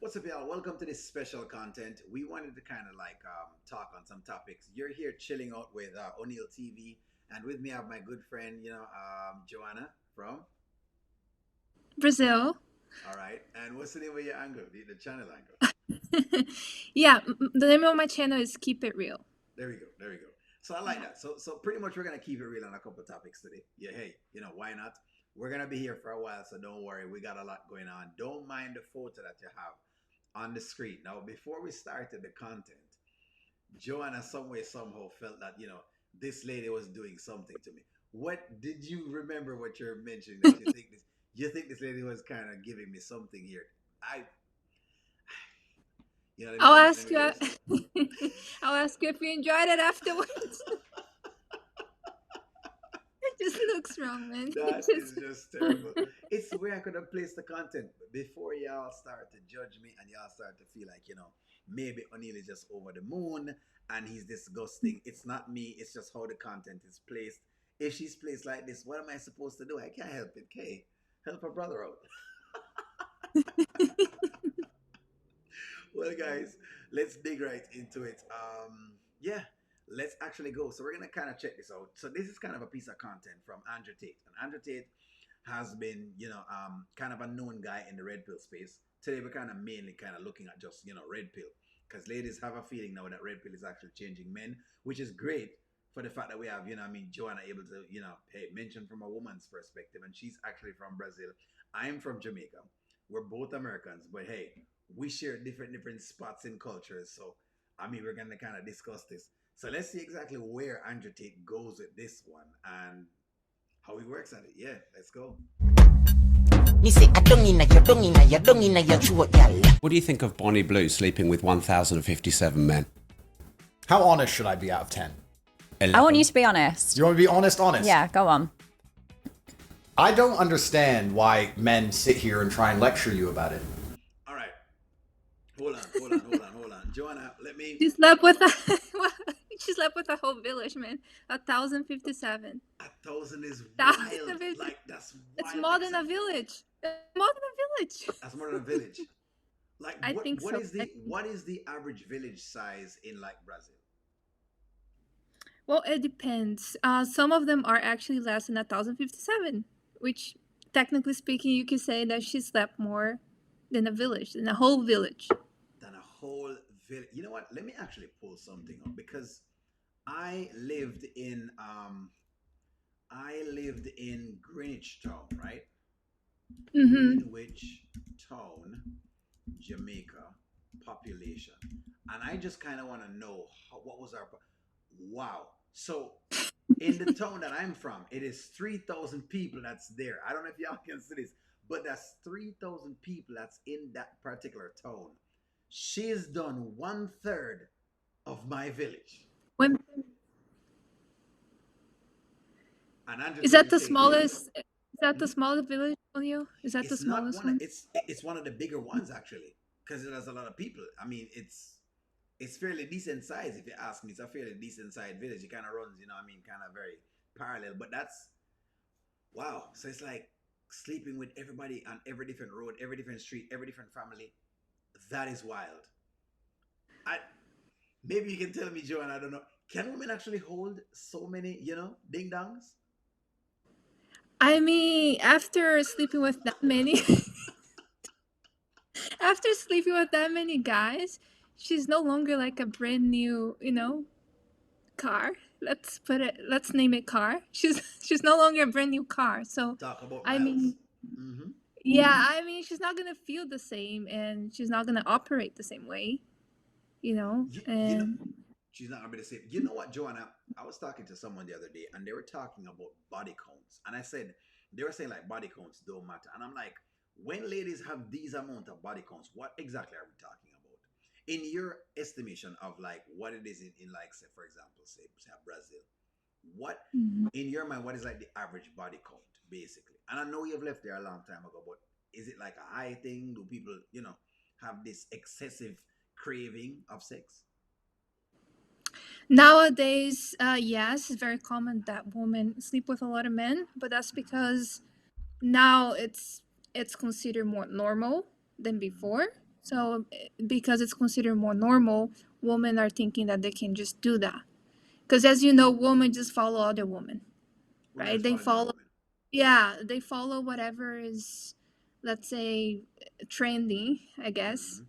What's up, y'all? Welcome to this special content. We wanted to kind of talk on some topics. You're here chilling out with O'Neill TV, and with me I have my good friend, Joanna from. Brazil. All right, and what's the name of your angle? The channel angle. Yeah, the name of my channel is Keep It Real. There we go. There we go. So I like that. So pretty much we're gonna keep it real on a couple of topics today. Yeah, hey, why not? We're gonna be here for a while, so don't worry. We got a lot going on. Don't mind the photo that you have on the screen. Now, before we started the content, Joanna some way somehow felt that this lady was doing something to me. What did you remember? What you're mentioning that you think this lady was kind of giving me something here? I let me I'll let me let ask me you. guess. I'll ask you if you enjoyed it afterwards. It just looks wrong, man. That is just terrible. It's where I could have placed the content before y'all start to judge me and y'all start to feel like, maybe O'Neill is just over the moon and he's disgusting. It's not me, it's just how the content is placed. If she's placed like this, what am I supposed to do? I can't help it. Okay, help her brother out. Well, guys, let's dig right into it. Yeah, let's actually go. So we're gonna kind of check this out. So this is kind of a piece of content from Andrew Tate, and Andrew Tate has been, kind of a known guy in the red pill space. Today we're kind of mainly kind of looking at just, red pill, because ladies have a feeling now that red pill is actually changing men, which is great for the fact that we have, Joanna able to, hey, mention from a woman's perspective, and she's actually from Brazil. I'm from Jamaica. We're both Americans, but hey, we share different spots in cultures. So we're gonna kind of discuss this. So let's see exactly where Andrew Tate goes with this one and how he works at it. Yeah, let's go. What do you think of Bonnie Blue sleeping with 1,057 men? How honest should I be out of 10? 11. I want you to be honest. You want me to be honest? Honest? Yeah, go on. I don't understand why men sit here and try and lecture you about it. All right. Hold on. Joanna, let me. She slept with a. She slept with a whole village, man. 1,057. 1,000 is Thousand wild. village. Like, that's It's wild. more than a village. It's more than a village. That's more than a village. Like, I what think what so. is the average village size in like Brazil? Well, it depends. Some of them are actually less than 1,057, which, technically speaking, you could say that she slept more than a village, than a whole village. Than a whole village. You know what? Let me actually pull something up because I lived in um I lived in Greenwich Town, right? Mm-hmm. Greenwich Town, Jamaica population. And I just kind of want to know what was our. Wow. So in the town that I'm from, it is 3,000 people that's there. I don't know if y'all can see this, but that's 3,000 people that's in that particular town. She's done one third of my village. When And Andrew is Tate that is the saying, hey, smallest? Is that the smallest village on you? Is that the it's not smallest one. one? It's one of the bigger ones actually, because it has a lot of people. It's fairly decent size if you ask me. It's a fairly decent sized village. It kind of runs, kind of very parallel. But that's wow. So it's like sleeping with everybody on every different road, every different street, every different family. That is wild. I maybe you can tell me, Joe, and I don't know. Can women actually hold so many, ding dongs? I mean, after sleeping with that many, after sleeping with that many guys, she's no longer like a brand new, car. Let's name it car. She's no longer a brand new car. So, Talk about I miles. mean, Mm-hmm. yeah, I mean, she's not gonna feel the same, and she's not gonna operate the same way, You know, and she's not gonna be the same. You know what, Joanna? I was talking to someone the other day, and they were talking about body counts, and I said they were saying like body counts don't matter, and I'm like, when ladies have these amount of body counts, what exactly are we talking about? In your estimation of like what it is in like say for example say Brazil, what Mhm. in your mind what is like the average body count basically? And I know you've left there a long time ago, but is it like a high thing? Do people have this excessive craving of sex? Nowadays, yes, it's very common that women sleep with a lot of men, but that's Mm-hmm. because now it's considered more normal than Mm-hmm. before. So because it's considered more normal, women are thinking that they can just do that. Because as you know, women just follow other women, Women right? just They following other follow, women. yeah, they follow whatever is, let's say, trendy, I guess. Hmm.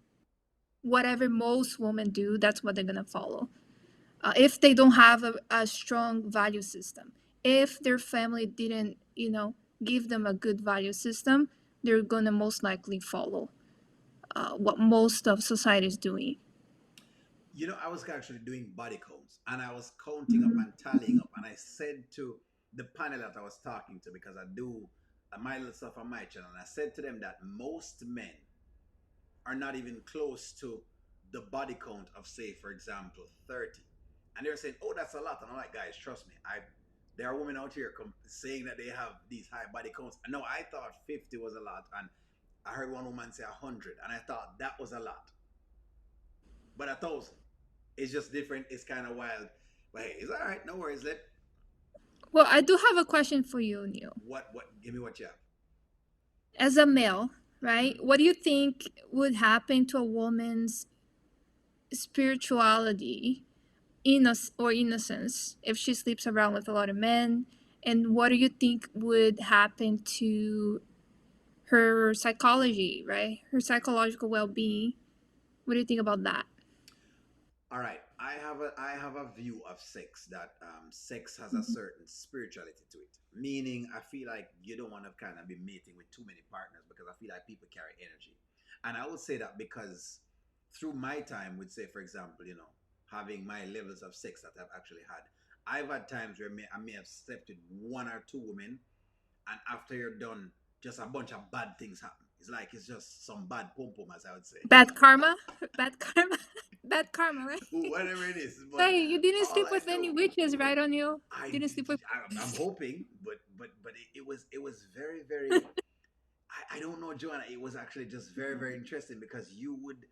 Whatever most women do, that's what they're gonna follow. If they don't have a strong value system, if their family didn't, give them a good value system, they're gonna most likely follow what most of society is doing. You know, I was actually doing body counts and I was counting up and tallying up. And I said to the panel that I was talking to, because I do my little stuff on my channel, and I said to them that most men are not even close to the body count of, say, for example, 30. And they were saying, oh, that's a lot. And I'm like, guys, trust me. There are women out here saying that they have these high body counts. No, I thought 50 was a lot. And I heard one woman say 100. And I thought that was a lot. But 1,000. It's just different. It's kind of wild. But hey, it's all right. No worries. Well, I do have a question for you, Neil. Give me what you have. As a male, right? Mm-hmm. What do you think would happen to a woman's spirituality, innocence, if she sleeps around with a lot of men? And what do you think would happen to her psychology, right? Her psychological well-being. What do you think about that? All right. I have a view of sex that sex has a certain spirituality to it. Meaning, I feel like you don't want to kind of be mating with too many partners, because I feel like people carry energy, and I would say that because through my time with, say, for example, having my levels of sex that I've actually had, I've had times where I may have slept with one or two women, and after you're done, just a bunch of bad things happen. It's like it's just some bad pom pom, as I would say. Bad karma? Bad karma? Bad karma, right? Whatever it is. But Hey, you didn't all sleep I with any know, witches, right, O'Neill? I Didn't sleep with. I'm hoping, but it was very, very. I don't know, Joanna. It was actually just very, very interesting, because you would,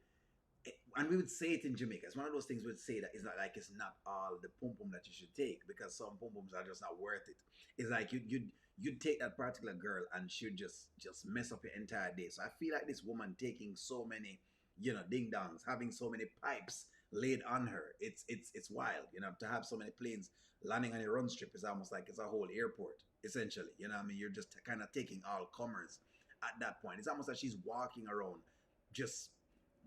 and we would say it in Jamaica. It's one of those things we'd say that it's not like it's not all the pum pum that you should take, because some pum pums are just not worth it. It's like you'd take that particular girl and she'd just mess up your entire day. So I feel like this woman taking so many, ding dongs, having so many pipes laid on her. It's wild, to have so many planes landing on your run strip is almost like it's a whole airport, essentially. You know what I mean? You're just kind of taking all comers at that point. It's almost like she's walking around just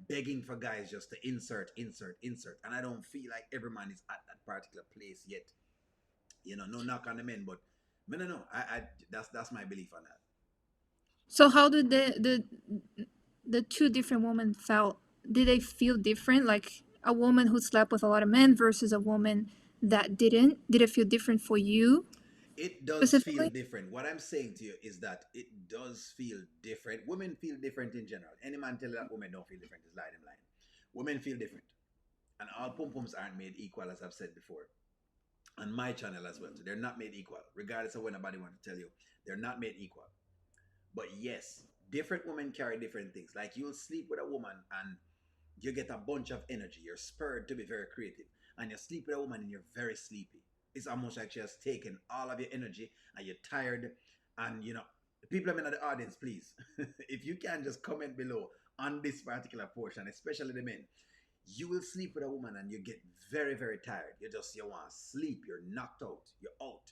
begging for guys just to insert, insert, insert. And I don't feel like every man is at that particular place yet. No knock on the men, but no. I that's my belief on that. So how did the two different women felt? Did they feel different? Like a woman who slept with a lot of men versus a woman that didn't? Did it feel different for you It does feel specifically? different. What I'm saying to you is that it does feel different. Women feel different in general. Any man tell you that women don't feel different is lying, them lying. Women feel different. And all pom poms aren't made equal, as I've said before. On my channel as well. So they're not made equal. Regardless of what anybody wants to tell you, they're not made equal. But yes, different women carry different things. Like, you'll sleep with a woman and you get a bunch of energy. You're spurred to be very creative. And you sleep with a woman and you're very sleepy. It's almost like she has taken all of your energy and you're tired. And, people in the audience, please, if you can just comment below on this particular portion, especially the men, you will sleep with a woman and you get very, very tired. You want to sleep. You're knocked out. You're out.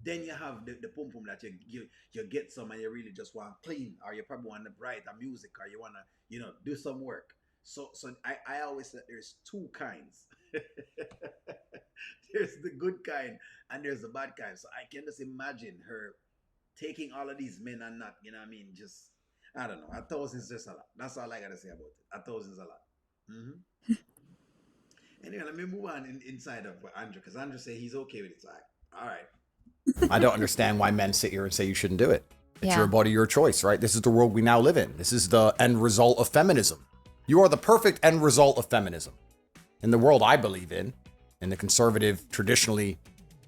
Then you have the pum pum that you get some and you really just want to clean, or you probably want to write a music, or you want to do some work. So I always say there's two kinds. There's the good kind and there's the bad kind. So I can just imagine her taking all of these men and not, you know what I mean, just, I don't know. 1,000 is just a lot. That's all I gotta say about it. 1,000 is a lot. Hmm. Anyway, let me move on inside of Andrew, because Andrew said he's okay with it. So all right. I don't understand why men sit here and say you shouldn't do it. It's Yeah. your body, your choice, right? This is the world we now live in. This is the end result of feminism. You are the perfect end result of feminism. In the world I believe in the conservative, traditionally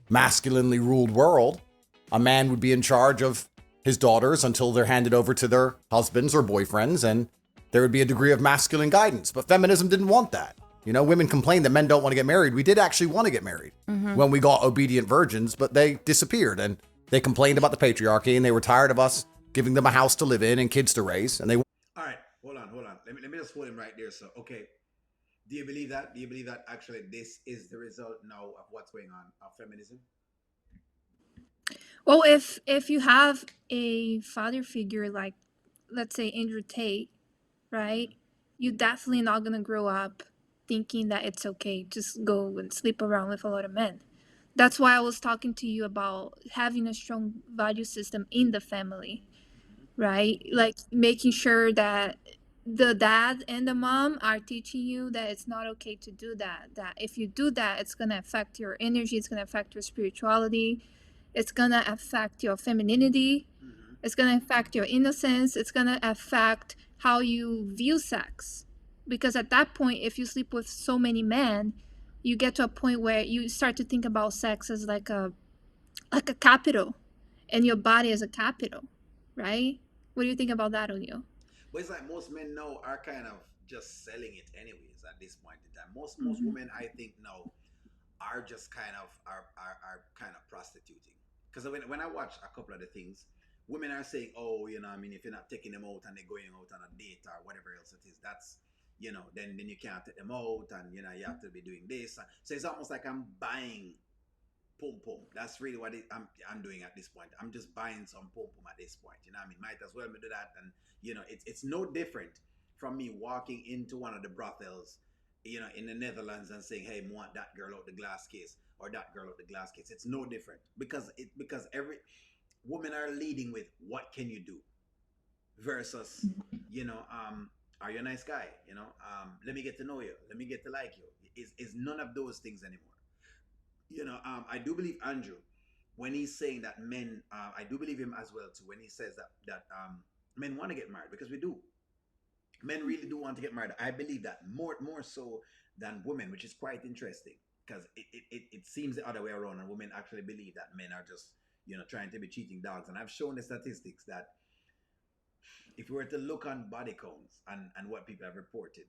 masculinely ruled world, a man would be in charge of his daughters until they're handed over to their husbands or boyfriends, and there would be a degree of masculine guidance. But feminism didn't want that. Women complain that men don't want to get married. We did actually want to get married when we got obedient virgins, but they disappeared, and they complained about the patriarchy, and they were tired of us giving them a house to live in and kids to raise. And they All right, hold on. let me just hold him right there. So, okay, do you believe that? Do you believe that actually this is the result now of what's going on of feminism? Well, if you have a father figure like, let's say, Andrew Tate, right? Mm-hmm. You definitely not gonna grow up thinking that it's okay just go and sleep around with a lot of men. That's why I was talking to you about having a strong value system in the family, Mm-hmm. right? Like making sure that the dad and the mom are teaching you that it's not okay to do that. That if you do that, it's gonna affect your energy, it's gonna affect your spirituality, it's gonna affect your femininity, Mm-hmm. it's gonna affect your innocence, it's gonna affect how you view sex. Because at that point, if you sleep with so many men, you get to a point where you start to think about sex as like a capital and your body as a capital, right? What do you think about that, O'Neill? But it's like most men now are kind of just selling it anyways at this point in time. Most Mm-hmm. women I think now are just kind of are kind of prostituting. Because when I watch a couple of the things, women are saying, oh, I mean, if you're not taking them out and they're going out on a date or whatever else it is, that's then you can't take them out and you have to be doing this. So it's almost like I'm buying pom pom. That's really what I'm doing at this point. I'm just buying some pom pom at this point. I mean, might as well do that. And it's no different from me walking into one of the brothels, in the Netherlands and saying, "Hey, I want that girl out the glass case or that girl out the glass case." It's no different because every women are leading with what can you do versus are you a nice guy? Let me get to know you. Let me get to like you. Is none of those things anymore. I do believe Andrew when he's saying that men. I do believe him as well too when he says that men want to get married because we do. Men really do want to get married. I believe that more so than women, which is quite interesting because it seems the other way around, and women actually believe that men are just trying to be cheating dogs. And I've shown the statistics that if we were to look on body counts and what people have reported,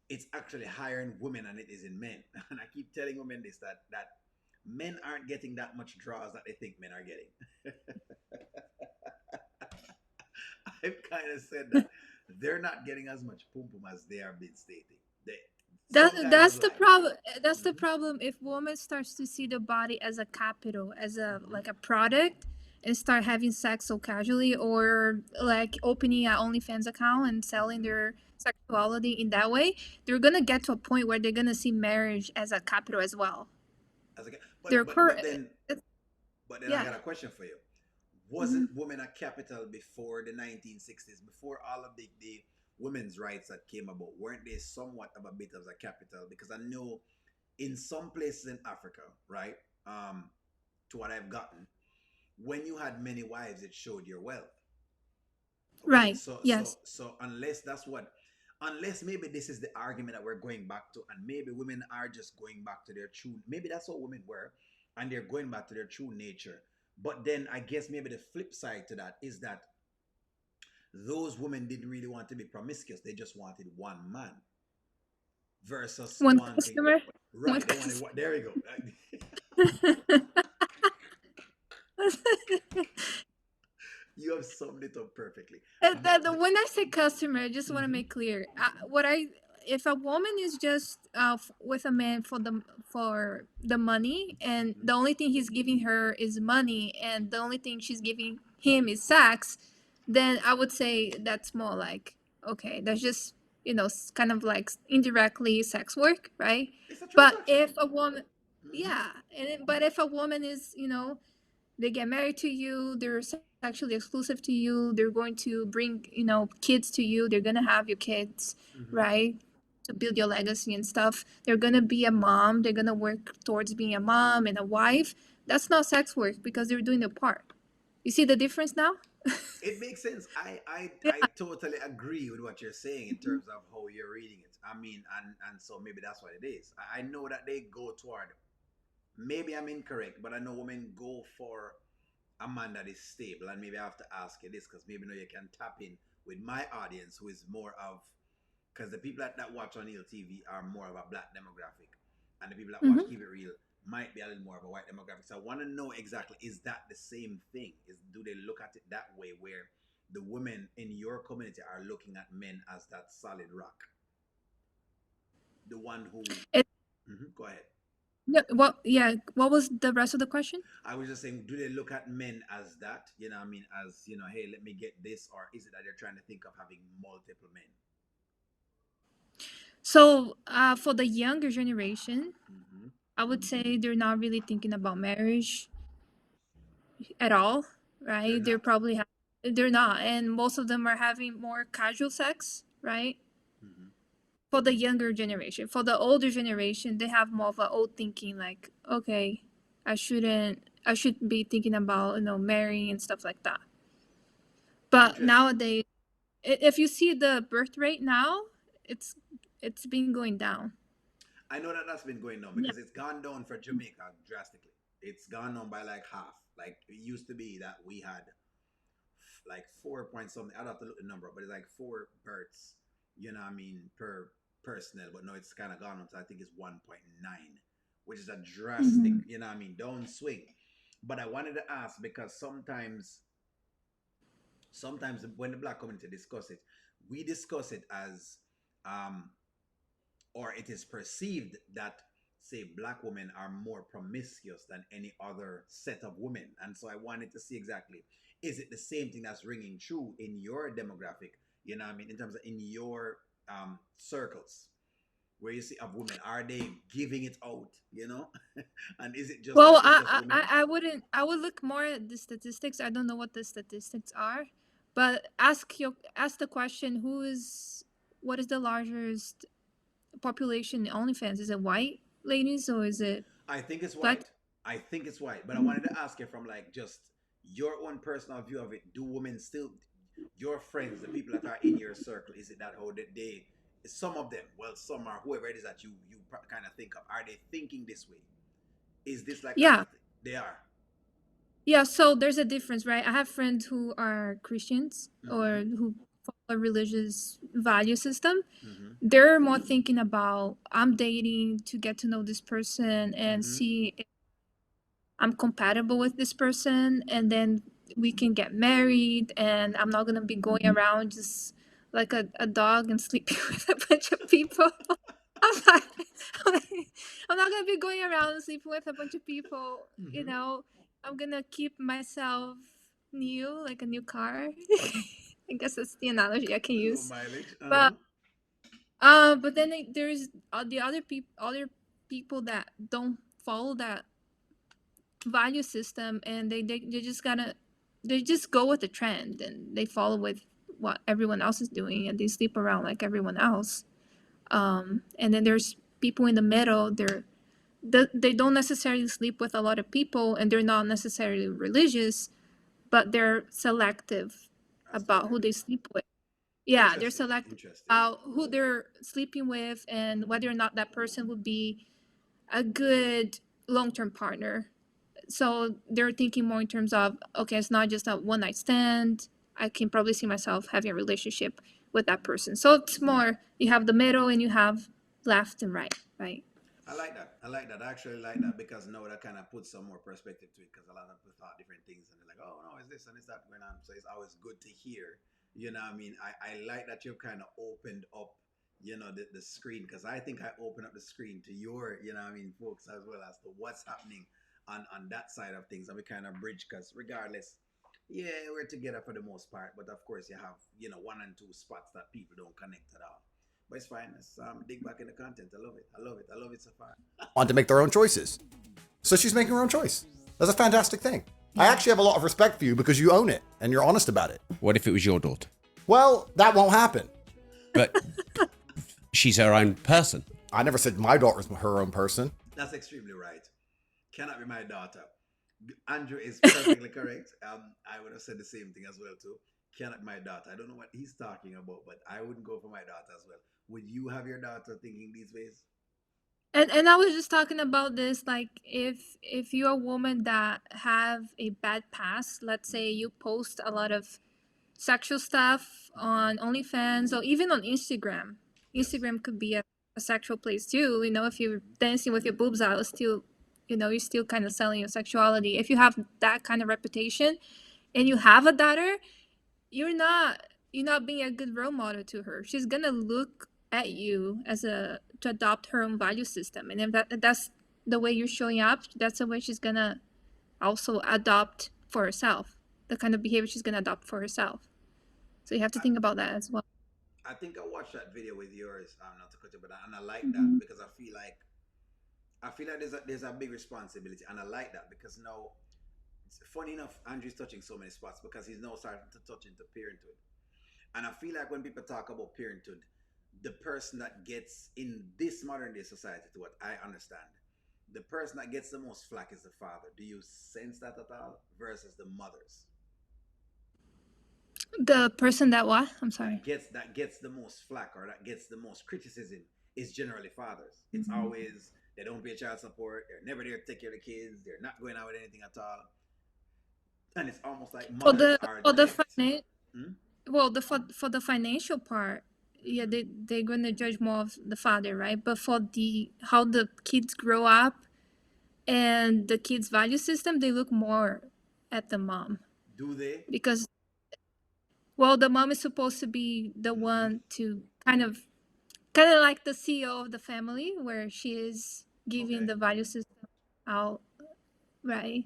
it's actually higher in women than it is in men. And I keep telling women this that men aren't getting that much draws that they think men are getting. I've kind of said that they're not getting as much pum pum as they are been stating. They some guys That's have the lied. problem. That's the Hmm. problem. If woman starts to see the body as a capital, as a Hmm. like a product, and start having sex so casually, or like opening an OnlyFans account and selling Hmm. their sexuality in that way, they're gonna get to a point where they're gonna see marriage as a capital as well. As a, They're but but cur- but then it's, but then I yeah. got a question for you. Hmm. Wasn't women a capital before the 1960s, before all of the women's rights that came about? Weren't they somewhat of a bit of a capital? Because I know in some places in Africa, right, to what I've gotten, when you had many wives, it showed your wealth. Okay, Right. so Yes. unless that's what, unless maybe this is the argument that we're going back to, and maybe women are just going back to their true, maybe that's what women were, and they're going back to their true nature. But then I guess maybe the flip side to that is that those women didn't really want to be promiscuous; they just wanted one man versus One wanting, customer. One right? They wanted customer. what? There we go. You have summed it up perfectly. When I say customer, I just want to Mhm. make clear what I if a woman is just with a man for the money, and Mhm. the only thing he's giving her is money, and the only thing she's giving him is sex, then I would say that's more like, okay, that's just kind of like indirectly sex work, right? It's a But transaction. if a woman, Hmm. yeah, but if a woman is they get married to you, they're sexually exclusive to you, they're going to bring kids to you, they're going to have your kids, Hmm. right, to build your legacy and stuff, they're going to be a mom, they're going to work towards being a mom and a wife. That's not sex work because they're doing their part. You see the difference now? It makes sense. Yeah. I totally agree with what you're saying in terms of how you're reading it. I mean, and so maybe that's what it is. I know that they go toward. Maybe I'm incorrect, but I know women go for a man that is stable. And maybe I have to ask you this because maybe you can tap in with my audience who is more of, because the people that watch on TV are more of a black demographic, and the people that watch Hmm. Keep It Real might be a little more of a white demographic. So I want to know exactly, is that the same thing? Is do they look at it that way where the women in your community are looking at men as that solid rock, the one who. It, Mhm, go ahead. yeah, what, yeah, what was the rest of the question? I was just saying, do they look at men as that? I mean, as hey, let me get this, or is it that they're trying to think of having multiple men? So, for the younger generation, Hmm. I would say they're not really thinking about marriage at all, They're right? not. They're not, and most of them are having more casual sex, right? Hmm. For the younger generation. For the older generation, they have more of a old thinking, like, okay, I should be thinking about, marrying and stuff like that. But Interesting. nowadays, if you see the birth rate now, it's it's been going down. I know that that's been going down Yeah. because it's gone down for Jamaica drastically. It's gone down by like half. Like it used to be that we had like 4 point something. I'd have to look the number, but it's like 4 births. What I mean, per personnel. But no, it's kind of gone up to I think it's 1.9, which is a drastic. Hmm. What I mean, down swing. But I wanted to ask because sometimes when the black community discuss it, we discuss it as um or it is perceived that say black women are more promiscuous than any other set of women, and so I wanted to see exactly, is it the same thing that's ringing true in your demographic, what I mean, in terms of in your circles where you see of women, are they giving it out, and is it just Well, that it's just women? I wouldn't. I would look more at the statistics. I don't know what the statistics are, but ask the question: what is the largest population in OnlyFans? Is it white ladies or is it I think it's black? white. I think it's white. But I wanted to ask you from like just your own personal view of it. Do women still, your friends, the people that are in your circle, is it that how they, some of them, well, some are whoever it is that you kind of think of, are they thinking this way? Is this like Yeah, a, they are? yeah. So there's a difference, right? I have friends who are Christians Mm-hmm. or who follow a religious value system. Mm-hmm. They're more thinking about I'm dating to get to know this person and Mm-hmm. see I'm compatible with this person, and then we can get married, and I'm not gonna be going around just like a dog and sleeping with a bunch of people. I'm not, I'm not gonna be going around and sleeping with a bunch of people, Mm-hmm. I'm gonna keep myself new, like a new car. I guess that's the analogy I can Low use. mileage. But Uh-huh. but then there's the other people that don't follow that value system, and they just gotta they just go with the trend and they follow with what everyone else is doing, and they sleep around like everyone else. And then there's people in the middle. They don't necessarily sleep with a lot of people, and they're not necessarily religious, but they're selective As to who about they who they do. sleep with. Yeah, they're Interesting. selective Interesting. about who they're sleeping with and whether or not that person would be a good long-term partner. So they're thinking more in terms of, okay, it's not just a one night stand. I can probably see myself having a relationship with that person. So it's more, you have the middle and you have left and right, right? I like that. I like that. I actually like that because now that kind of puts some more perspective to it because a lot of people thought different things and they're like, oh, no, it's this and it's that going on. So it's always good to hear. What I mean? I like that you've kind of opened up, the screen because I think I opened up the screen to your, what I mean, folks as well as to what's happening on that side of things. And we kind of bridge because regardless, yeah, we're together for the most part. But of course, you have, one and two spots that people don't connect at all. But it's fine. Let's dig back in the content. I love it. I love it. I love it so far. Want to make their own choices. So she's making her own choice. That's a fantastic thing. I Yeah. actually have a lot of respect for you because you own it and you're honest about it. What if it was your daughter? Well, that won't happen. But she's her own person. I never said my daughter's her own person. That's extremely right. Cannot be my daughter. Andrew is perfectly correct. I would have said the same thing as well too. Cannot be my daughter. I don't know what he's talking about, but I wouldn't go for my daughter as well. Would you have your daughter thinking these ways? And I was just talking about this, like if you're a woman that have a bad past, let's say you post a lot of sexual stuff Mm-hmm. on OnlyFans or even on Instagram. Yes. Instagram could be a sexual place too. If you're dancing with your boobs out, it's still, you're still kind of selling your sexuality. If you have that kind of reputation and you have a daughter, you're not being a good role model to her. She's gonna look at you as a to adopt her own value system, and if that's the way you're showing up, that's the way she's gonna also adopt for herself. The kind of behavior she's gonna adopt for herself. So you have to I, think about that as well. I think I watched that video with yours, not to cut you, but and I like that Mhm. because I feel like there's a big responsibility, and I like that because now, it's funny enough, Andrew's touching so many spots because he's now starting to touch into parenthood, and I feel like when people talk about parenthood, the person that gets in this modern day society, to what I understand, the person that gets the most flack is the father. Do you sense that at all? Versus the mothers The person that what? I'm sorry. that gets the most flack or that gets the most criticism is generally fathers. It's Mhm. always they don't pay child support, they're never there to take care of the kids, they're not going out with anything at all, and it's almost like For mothers the are for the left. finan Hmm? well, the for the financial part, yeah, Hmm. they're gonna judge more of the father, right? But for the how the kids grow up and the kids' value system, they look more at the mom Do they? because well, the mom is supposed to be the Hmm. one to kind of like the CEO of the family, where she is giving Okay. the value system out, right?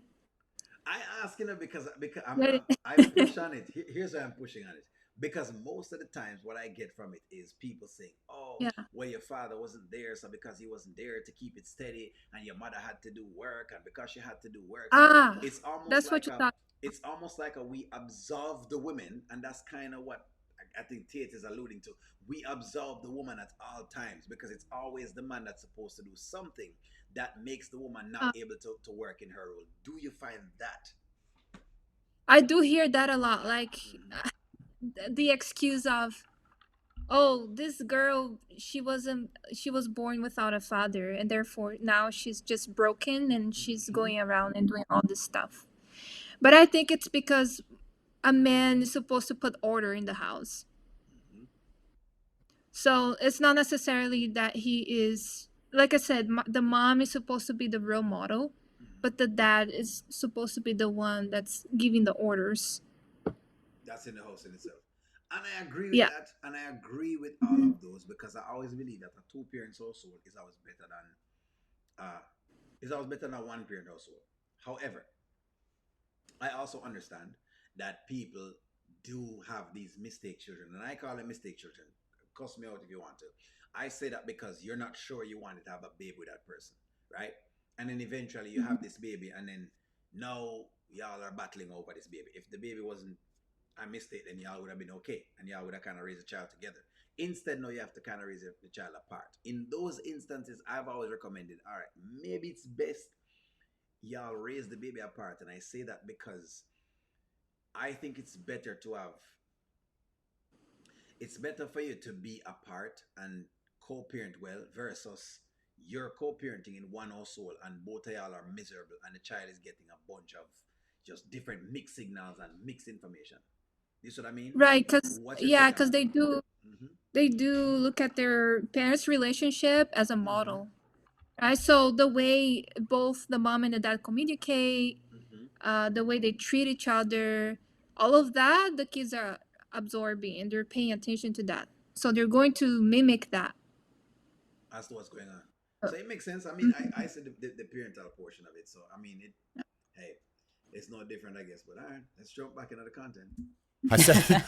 I ask, because Right. I push on it. Here's why I'm pushing on it. Because most of the times, what I get from it is people saying, "Oh, Yeah. well, your father wasn't there, so because he wasn't there to keep it steady, and your mother had to do work, and because she had to do work, so Ah, it's almost that's what like you a, thought. we absolve the women, and that's kind of what I think Tate is alluding to. We absolve the woman at all times because it's always the man that's supposed to do something that makes the woman not Uh, able to work in her role. Do you find that? I do hear that a lot, like Mm-hmm. the excuse of, "Oh, this girl, she was born without a father, and therefore now she's just broken and she's Mm-hmm. going around and doing all this stuff." But I think it's because a man is supposed to put order in the house. Mm-hmm. So it's not necessarily that he is, like I said, the mom is supposed to be the real model, Mm-hmm. but the dad is supposed to be the one that's giving the orders. That's in the house in itself. And I agree with Yeah. that. And I agree with all Mhm. of those because I always believe that a two parents household uh is always better than a one parent household. However, I also understand that people do have these mistake children, and I call them mistake children. Cuss me out if you want to. I say that because you're not sure you wanted to have a baby with that person, right? And then eventually you have Mhm. this baby, and then now y'all are battling over this baby. If the baby wasn't a mistake, then y'all would have been okay, and y'all would have kind of raised a child together. Instead, now you have to kind of raise the child apart. In those instances, I've always recommended, all right, maybe it's best y'all raise the baby apart, and I say that because I think it's better for you to be apart and co-parent well versus you're co-parenting in one household and both of y'all are miserable and the child is getting a bunch of just different mixed signals and mixed information. You see what I mean? Right, because What's your yeah, take on because that? Mm-hmm. they do look at their parents' relationship as a Mm-hmm. model, right? So the way both the mom and the dad communicate, Mm-hmm. the way they treat each other, all of that, the kids are absorbing and they're paying attention to that. So they're going to mimic that. As to what's going on. Uh, So it makes sense. I mean, I mhm. said the parental portion of it. So I mean, hey, it's no different, I guess. But all right, let's jump back into the content. I said,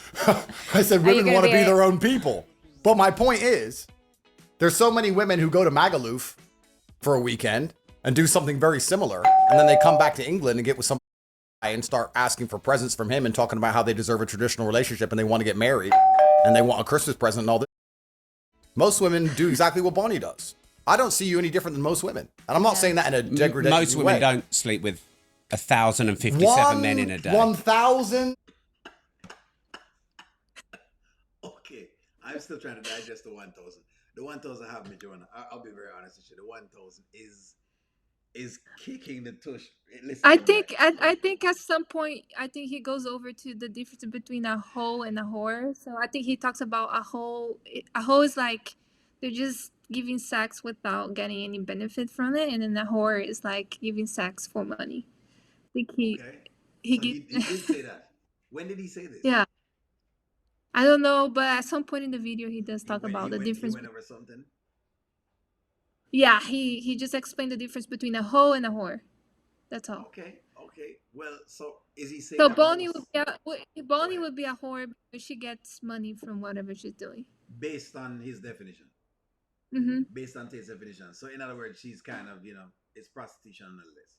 I said Are you women gonna want to be be a their own people. But my point is, there's so many women who go to Magaluf for a weekend and do something very similar, and then they come back to England and get with some guy and start asking for presents from him and talking about how they deserve a traditional relationship and they want to get married and they want a Christmas present and all this. Most women do exactly what Bonnie does. I don't see you any different than most women, and I'm not saying that in a Most degrading women way. don't sleep with 1,057 men in a day. 1,000. Okay, I'm still trying to digest the 1,000. The 1,000 have me, Joanna. I'll be very honest with you. The 1,000 is kicking the tush. Listen I to me, right? think I think at some point I think he goes over to the difference between a hoe and a whore. So I think he talks about a hoe. A hoe is like they're just giving sex without getting any benefit from it, and then a whore is like giving sex for money. I think Okay. he So get he did say that. When did he say this? yeah. I don't know, but at some point in the video, he does He talk went. about He the went. He difference. went over something. Yeah, he just explained the difference between a hoe and a whore. That's all. Okay. Okay. Well, so is he saying So that Bonnie would most? be Go Bonnie ahead. would be a whore because she gets money from whatever she's doing. Based on his definition. Mm-hmm. Based on Tate's definition. So in other words, she's kind of it's prostitution nonetheless.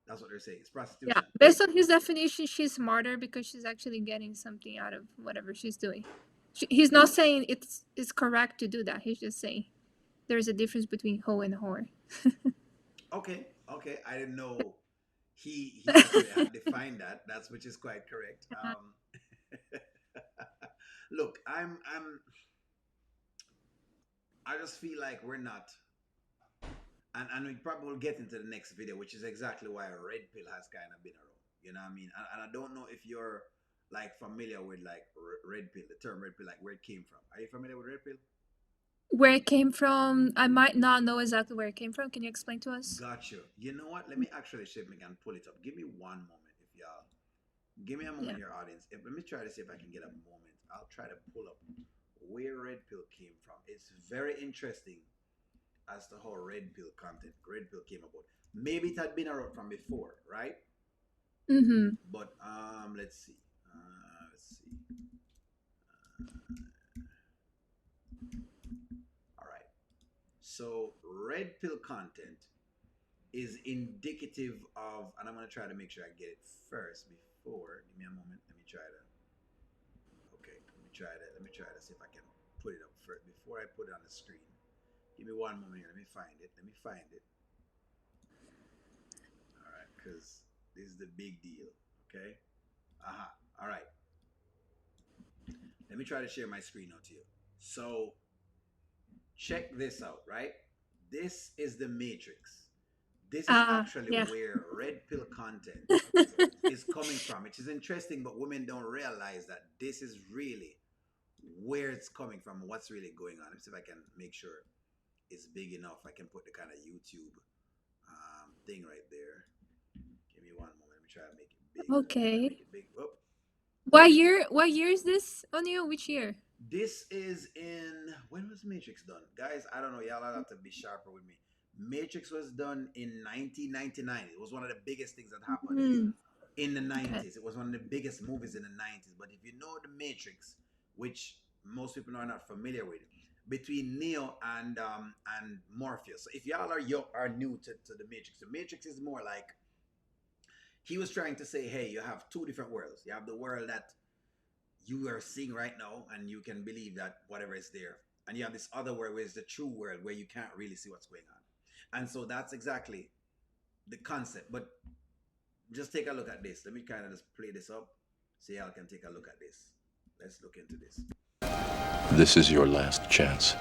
That's what they're saying. It's Yeah, prostitution. based on his definition, she's smarter because she's actually getting something out of whatever she's doing. He's not saying it's correct to do that. He's just saying there's a difference between hoe and whore. Okay. Okay. I didn't know he actually had defined that. That's which is quite correct. Look, I just feel like we're not, and we probably will get into the next video, which is exactly why red pill has kind of been around. You know what I mean? And I don't know if you're like familiar with like red pill, the term red pill, like where it came from. Are you familiar with red pill? Where it came from, I might not know exactly where it came from. Can you explain to us? Got you. You know what? Let me actually see if I can pull it up. Give me one moment, if y'all. Give me a Yeah. moment, your audience. Let me try to see if I can get a moment. I'll try to pull up where red pill came from. It's very interesting as to how red pill came about. Maybe it had been around from before, right? Mm-hmm. But let's see. Let's see. All right. So red pill content is indicative of, and I'm gonna try to make sure I get it first before. Give me a moment. Let me try to. Okay. Let me try to see if I can put it up first before I put it on the screen. Give me one moment here. Let me find it. Let me find it. All right, because this is the big deal. Okay. Aha. All right. Let me try to share my screen out to you. So check this out, right? This is the matrix. This is actually Yeah. where red pill content is coming from, which is interesting, but women don't realize that this is really where it's coming from, what's really going on. Let's see if I can make sure it's big enough. I can put the kind of YouTube thing right there. Give me one moment. Let me try to make it big. Let me try to make Okay. it big. Oh, What year? What year is this, O'Neill? Which year? this is in, when was Matrix done? Guys, I don't know. Y'all have to be sharper with me. Matrix was done in 1999. It was one of the biggest things that happened Mm, in the okay. 90s. It was one of the biggest movies in the 90s. But if you know the Matrix, which most people are not familiar with, between Neo and Morpheus. So if y'all are new to the Matrix is more like he was trying to say, hey, you have two different worlds. You have the world that you are seeing right now, and you can believe that whatever is there. And you have this other world where it's the true world where you can't really see what's going on. And so that's exactly the concept. But just take a look at this. Let me kind of just play this up so y'all can take a look at this. Let's look into this. This is your last chance.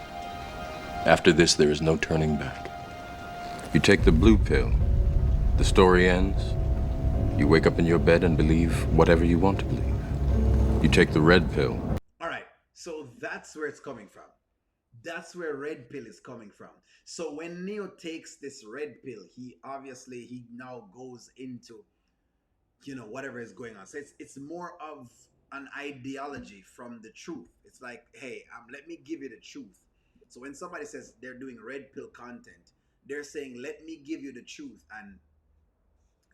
After this, there is no turning back. You take the blue pill, the story ends. You wake up in your bed and believe whatever you want to believe. You take the red pill. All right. So that's where it's coming from. That's where red pill is coming from. So when Neo takes this red pill, he now goes into whatever is going on. So it's more of an ideology from the truth. It's like, hey, let me give you the truth. So when somebody says they're doing red pill content, they're saying, let me give you the truth, and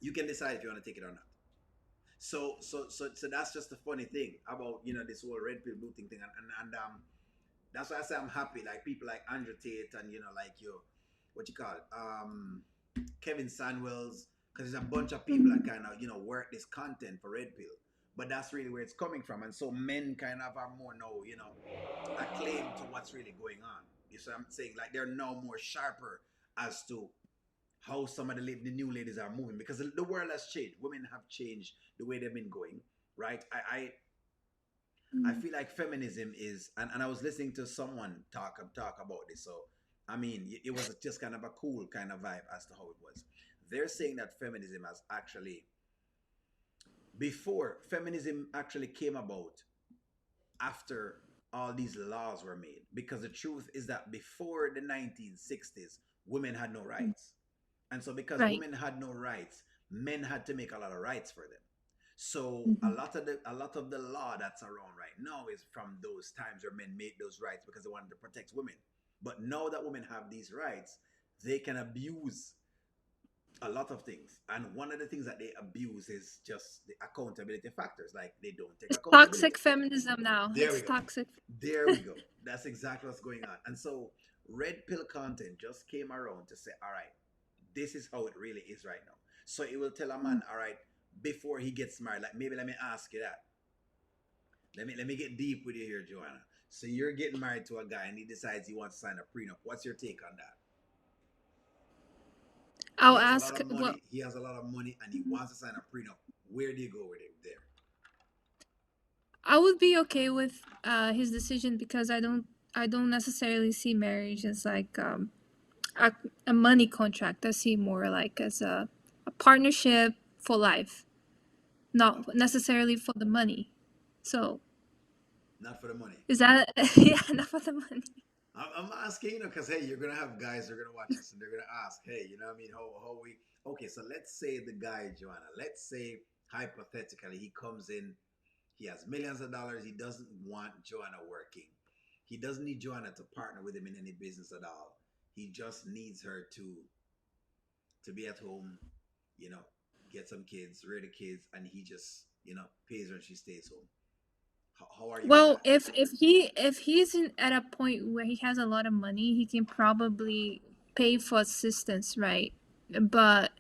you can decide if you want to take it or not. So that's just the funny thing about this whole red pill blue thing, and that's why I say I'm happy. Like people like Andrew Tate and like what you call it, Kevin Samuels, because there's a bunch of people that kind of work this content for red pill, but that's really where it's coming from, and so men kind of are more now acclaim to what's really going on. You see what I'm saying? Like they're now more sharper as to how some of the new ladies are moving, because the world has changed. Women have changed the way they've been going, right? I Mm. feel like feminism is, and I was listening to someone talk about this. So I mean, it was just kind of a cool kind of vibe as to how it was. They're saying that feminism has actually, before feminism actually came about after all these laws were made, because the truth is that before the 1960s, women had no rights. And so because Right. women had no rights, men had to make a lot of rights for them. So Mhm. a lot of the law that's around right now is from those times where men made those rights because they wanted to protect women. But now that women have these rights, they can abuse a lot of things. And one of the things that they abuse is just the accountability factors. Like they don't take It's accountability. toxic feminism now. There we It's go. toxic. There we go. That's exactly what's going on. And so red pill content just came around to say, all right, this is how it really is right now. So it will tell a man, all right, before he gets married, like maybe let me ask you that. Let me get deep with you here, Joanna. So you're getting married to a guy and he decides he wants to sign a prenup. What's your take on that? He I'll has a lot ask. of Well, money. He has a lot of money and he wants to sign a prenup. Where do you go with it there? I would be okay with his decision because I don't necessarily see marriage as like a, a money contract. I see more like as a partnership for life, Uh, not necessarily for the money. So Not for the money. is that yeah, not for the money. I'm asking, because hey, you're gonna have guys that are gonna watch this and they're gonna ask, hey, you know what I mean? How we okay, so let's say the guy, Joanna, let's say hypothetically he comes in, he has millions of dollars, he doesn't want Joanna working. He doesn't need Joanna to partner with him in any business at all. He just needs her to be at home, you know, get some kids, rear the kids, and he just, pays her and she stays home. How are you with Well, that? if he's at a point where he has a lot of money, he can probably pay for assistance, right? But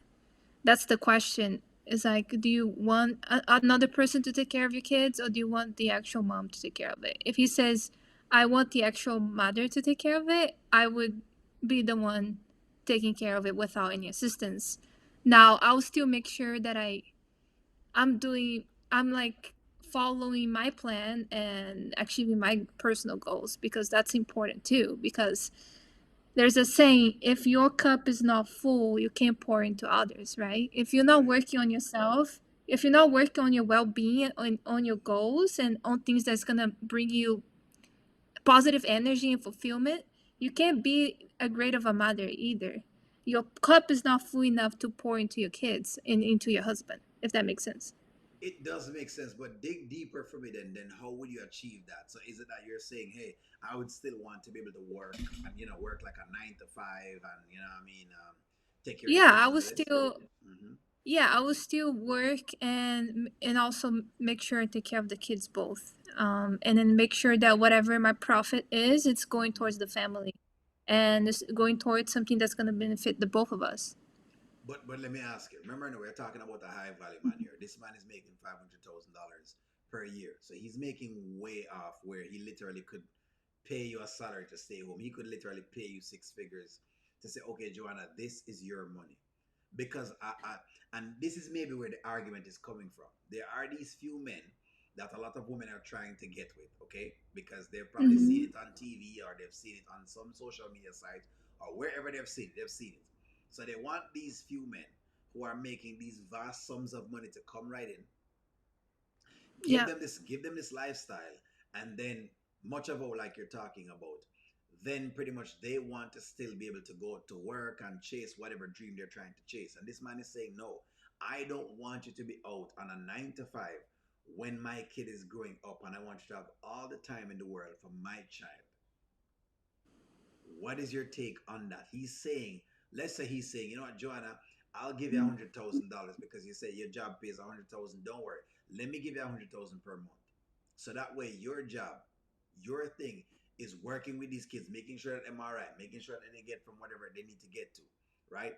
that's the question. It's like, do you want another person to take care of your kids, or do you want the actual mom to take care of it? If he says, I want the actual mother to take care of it, I would be the one taking care of it without any assistance. Now, I'll still make sure that I'm like following my plan and achieving my personal goals because that's important too. Because there's a saying, if your cup is not full, you can't pour into others, right? If you're not Right. working on yourself, if you're not working on your well-being, on your goals and on things that's gonna bring you positive energy and fulfillment, you can't be a great of a mother either. Your cup is not full enough to pour into your kids and into your husband, if that makes sense. It does make sense, but dig deeper for me then how would you achieve that? So is it that you're saying, hey, I would still want to be able to work and work like a 9 to 5 and what I mean, take care of the Yeah, kids I and will do this? still Hmm. yeah, I will still work and also make sure I take care of the kids both. And then make sure that whatever my profit is, it's going towards the family, and it's going towards something that's going to benefit the both of us. But let me ask you. Remember, we're talking about a high value man here. This man is making $500,000 per year, so he's making way off where he literally could pay you a salary to stay home. He could literally pay you six figures to say, okay, Joanna, this is your money. Because and this is maybe where the argument is coming from. There are these few men that a lot of women are trying to get with, okay? Because they've probably seen Mm-hmm. it on TV or they've seen it on some social media site or wherever they've seen it. So they want these few men who are making these vast sums of money to come right in, Yeah. give them this lifestyle, and then much of all like you're talking about, then pretty much they want to still be able to go to work and chase whatever dream they're trying to chase. And this man is saying, no, I don't want you to be out on a 9 to 5 when my kid is growing up, and I want you to have all the time in the world for my child. What is your take on that? He's saying, let's say he's saying, you know what, Joanna, I'll give you $100,000 because you say your job pays 100,000. Don't worry, let me give you 100,000 per month. So that way, your job, your thing is working with these kids, making sure that they're all right, making sure that they get from whatever they need to get to, right?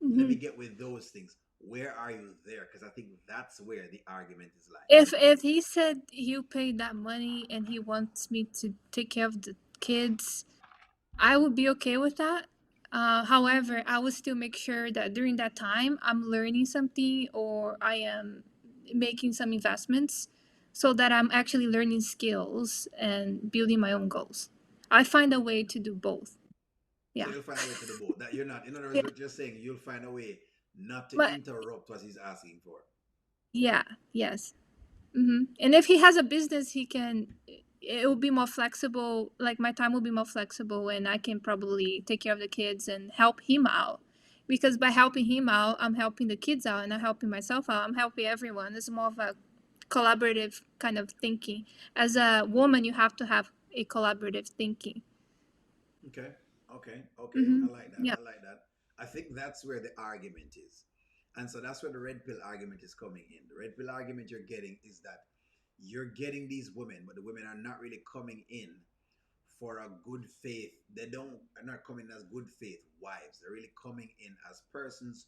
Let Mm-hmm. me get with those things. Where are you there? Because I think that's where the argument is lying. If he said he'll pay that money and he wants me to take care of the kids, I would be okay with that. However, I would still make sure that during that time I'm learning something or I am making some investments so that I'm actually learning skills and building my own goals. I find a way to do both. So Yeah. you'll find a way to do both. That you're not, in other words, Yeah. what you're saying, you'll find a way not to But interrupt what he's asking for. yeah, yes. And if he has a business, he can. It will be more flexible. Like my time will be more flexible, and I can probably take care of the kids and help him out. because by helping him out, I'm helping the kids out, and I'm helping myself out. I'm helping everyone. It's more of a collaborative kind of thinking. As a woman, you have to have a collaborative thinking. Okay. Okay. Okay. Mm-hmm. I like that. Yeah. I like that. I think that's where the argument is. And so that's where the red pill argument is coming in. The red pill argument you're getting is that you're getting these women, but the women are not really coming in for a good faith. They don't are not coming as good faith wives. They're really coming in as persons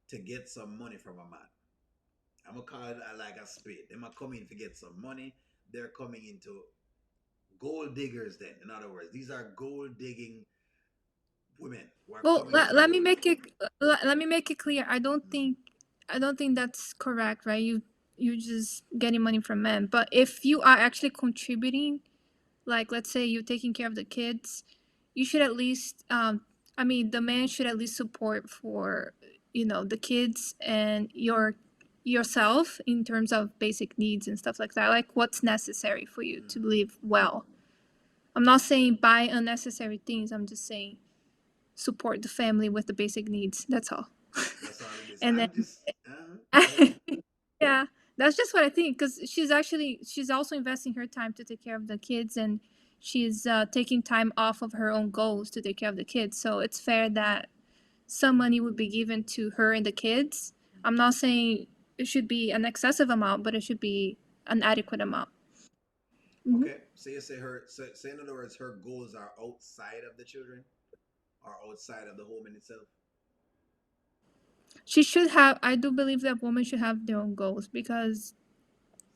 to get some money from a man. I'm gonna call it like a spade. They might come in to get some money. They're coming into gold diggers. Then, in other words, these are gold digging women who are Well, coming let, into let me gold. make it let me make it clear. Mhm. I don't think that's correct, right? You just getting money from men. But if you are actually contributing, like let's say you're taking care of the kids, you should at least I mean the man should at least support for the kids and yourself in terms of basic needs and stuff like that, like what's necessary for you to Mhm. live well. I'm not saying buy unnecessary things. I'm just saying support the family with the basic needs. That's all. That's all it is. And I'm then, just. Go ahead. yeah, that's just what I think. Because she's also investing her time to take care of the kids, and she's taking time off of her own goals to take care of the kids. So it's fair that some money would be given to her and the kids. I'm not saying it should be an excessive amount, but it should be an adequate amount. Hmm. Okay. So you say her. So in other words, her goals are outside of the children, or outside of the home in itself. She should have. I do believe that women should have their own goals, because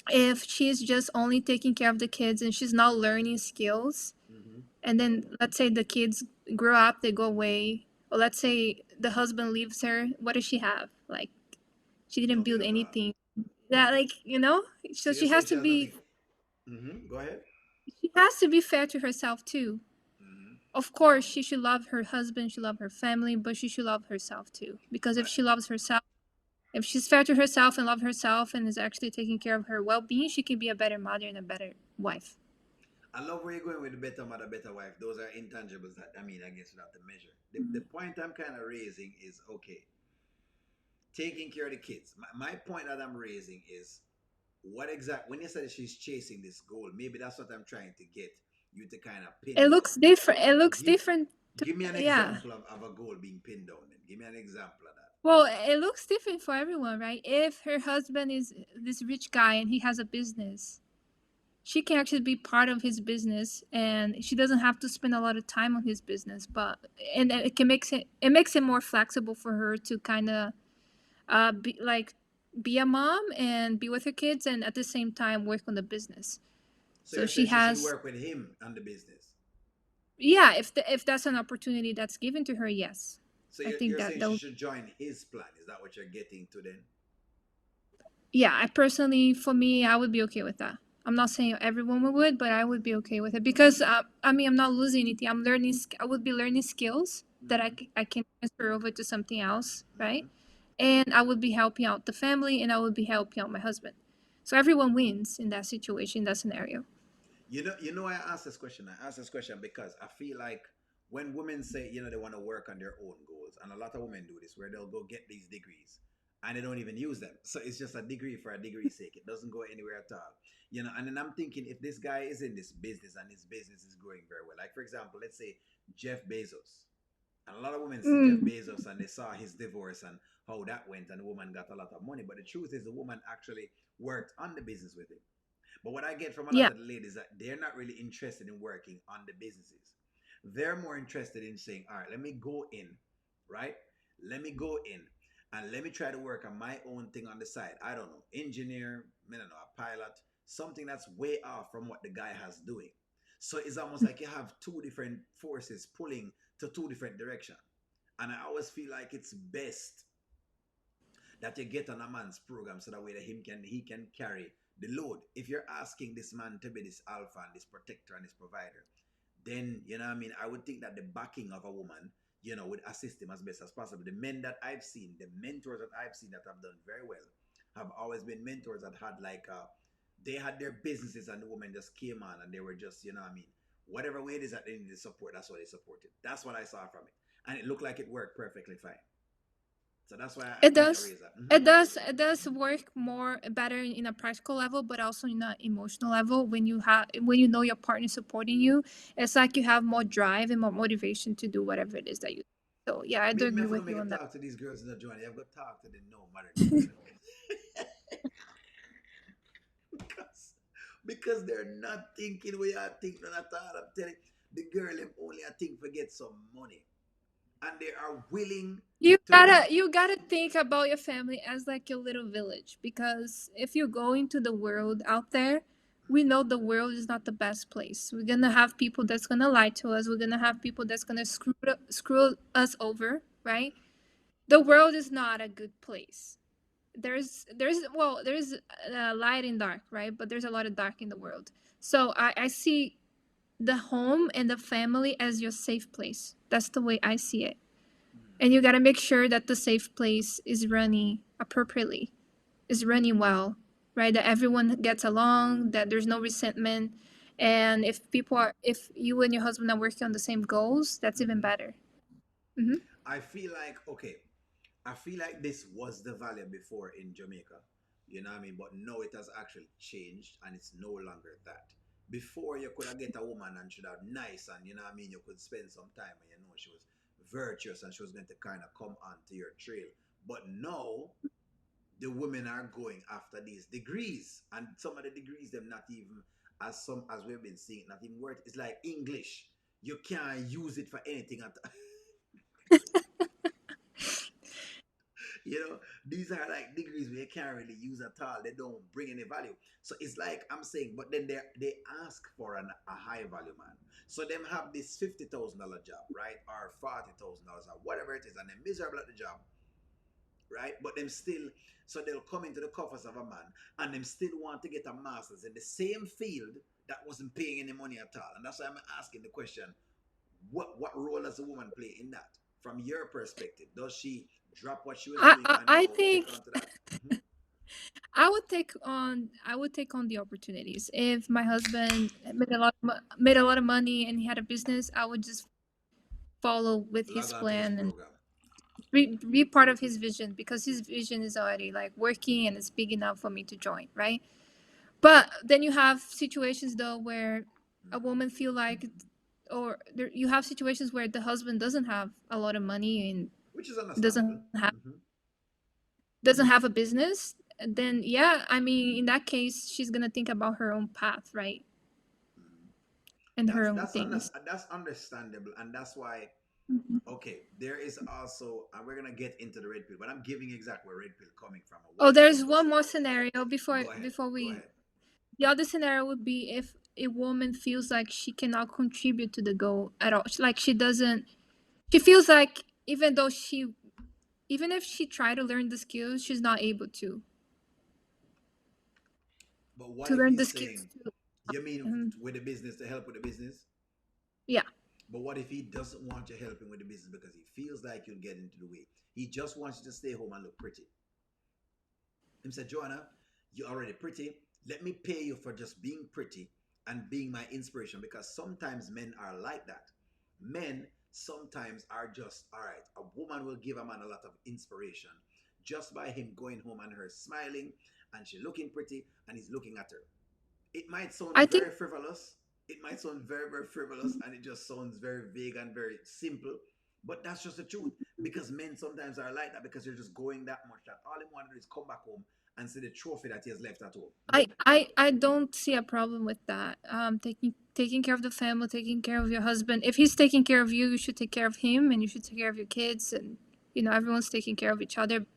if she's just only taking care of the kids and she's not learning skills, Mm-hmm. and then let's say the kids grow up, they go away, or let's say the husband leaves her, what does she have? Like, she didn't Nothing build at all. anything that, like, So so you're saying she has nothing. Go ahead. she has to be fair to herself too. Mm-hmm. Of course she should love her husband, she love her family, but she should love herself too, because if Right. she loves herself, if she's fair to herself and love herself and is actually taking care of her well-being, she can be a better mother and a better wife. I love where you're going with the better mother, better wife. Those are intangibles that I guess you have to measure. The point I'm kind of raising is okay, taking care of the kids. My point that I'm raising is what exact when you said she's chasing this goal, maybe that's what I'm trying to get you to kind of pin It down. looks different. It looks Give different. give me an Yeah. example of a goal being pinned down then. Give me an example of that. Well, it looks different for everyone, right? If her husband is this rich guy and he has a business, she can actually be part of his business, and she doesn't have to spend a lot of time on his business. But and it makes it more flexible for her to kind of be like be a mom and be with her kids, and at the same time work on the business. So So you're she saying she should has, work with him on the business. yeah. If that's an opportunity that's given to her, yes, So I you're, think you're that saying that she would. should join his plan. Is that what you're getting to then? Yeah, I personally, for me, I would be okay with that. I'm not saying every woman would, but I would be okay with it because I mean, I'm not losing anything. I'm learning. I would be learning skills that Mm-hmm. I can transfer over to something else, right? Mm-hmm. And I would be helping out the family, and I would be helping out my husband. So everyone wins in that situation, that scenario. You know why I asked this question? I asked this question because I feel like when women say, they want to work on their own goals, and a lot of women do this, where they'll go get these degrees and they don't even use them. So it's just a degree for a degree's sake. It doesn't go anywhere at all. And then I'm thinking if this guy is in this business and his business is growing very well, like for example, let's say Jeff Bezos. And a lot of women see Jeff Mm. Bezos and they saw his divorce and how that went, and the woman got a lot of money. But the truth is, the woman actually worked on the business with him. But what I get from a lot Yeah. of the ladies that they're not really interested in working on the businesses. They're more interested in saying, all right, let me go in, right? Let me go in and let me try to work on my own thing on the side. I don't know, engineer, I don't know, a pilot, something that's way off from what the guy has doing. So it's almost like you have two different forces pulling to two different directions. And I always feel like it's best that you get on a man's program so that way that he can carry the load. If you're asking this man to be this alpha and this protector and this provider, then I would think that the backing of a woman, would assist him as best as possible. The men that I've seen, the mentors that I've seen that have done very well, have always been mentors that had like they had their businesses and the woman just came on and they were just, whatever way it is that they needed support, that's what they supported. That's what I saw from it. And it looked like it worked perfectly fine. So that's why I It kind of does. raise that. It does work more better in a practical level, but also in an emotional level. When you know your partner supporting you, it's like you have more drive and more motivation to do whatever it is that you. So yeah, I do Me agree have to go with you make a on that. talk to these girls in the joint. I've got to talk to them no matter them, you know. because, because they're not thinking what you think none at all. I'm telling you, the girl them only I think forget some money. And they are willing to You gotta think about your family as like your little village, because if you go into the world out there, we know the world is not the best place. We're gonna have people that's gonna lie to us. We're gonna have people that's gonna screw us over, right? The world is not a good place. There's light and dark, right? But there's a lot of dark in the world. So I see the home and the family as your safe place. That's the way I see it. And you got to make sure that the safe place is running appropriately, is running well, right? That everyone gets along, that there's no resentment. And if you and your husband are working on the same goals, that's even Mhm. better. Hmm. I feel like okay, I feel like this was the value before in Jamaica. You know what I mean? But now it has actually changed and it's no longer that. Before you could have get a woman and she'd have nice and you know what I mean, you could spend some time and you know she was virtuous and she was going to kind of come onto your trail. But now the women are going after these degrees and some of the degrees them not even as we've been seeing not even worth. It's like English. You can't use it for anything at you know, these are like degrees we can't really use at all. They don't bring any value. So it's like I'm saying, but then they ask for a high value man. So them have this $50,000 job, right? Or $40,000 or whatever it is, and they're miserable at the job, right? But them still so they'll come into the coffers of a man and them still want to get a master's in the same field that wasn't paying any money at all. And that's why I'm asking the question, what role does a woman play in that from your perspective? Does she drop what she was doing and I now take think on to that? Mm-hmm. I would take on the opportunities. If my husband made a lot of money and he had a business, I would just follow with Log his on to his plan and program. be part of his vision, because his vision is already like working and it's big enough for me to join, right? But then you have situations though where a Mm-hmm. woman feel like, you have situations where the husband doesn't have a lot of money and Which is doesn't understandable. have Mm-hmm. doesn't have a business. Then yeah, I mean, in that case she's gonna think about her own path, right? Mm-hmm. And her own things. That's understandable, and that's why. Mhm. Okay, there is also, and we're gonna get into the red pill, but I'm giving exactly where red pill coming from or Oh, what some there's people one say. more scenario Go ahead. before Go we. ahead. The other scenario would be if a woman feels like she cannot contribute to the goal at all. Like she doesn't. She feels like even if she tried to learn the skills, she's not able But what to if learn the he's skills saying, to. you mean um, with the business to help with the business? yeah. But what if he doesn't want you helping with the business because he feels like you'll get into the way? He just wants you to stay home and look pretty. Him said, Joanna, you're already pretty. Let me pay you for just being pretty and being my inspiration because sometimes men are like that. Men sometimes are just, all right, a woman will give a man a lot of inspiration just by him going home and her smiling and she looking pretty and he's looking at her. It might sound I think very frivolous. It might sound very, very frivolous and it just sounds very vague and very simple. But that's just the truth. Because men sometimes are like that because they're just going that much that all they want to do is come back home and see the trophy that he has left at home. I don't see a problem with that. Taking care of the family, taking care of your husband. If he's taking care of you, you should take care of him, and you should take care of your kids, and everyone's taking care of each other.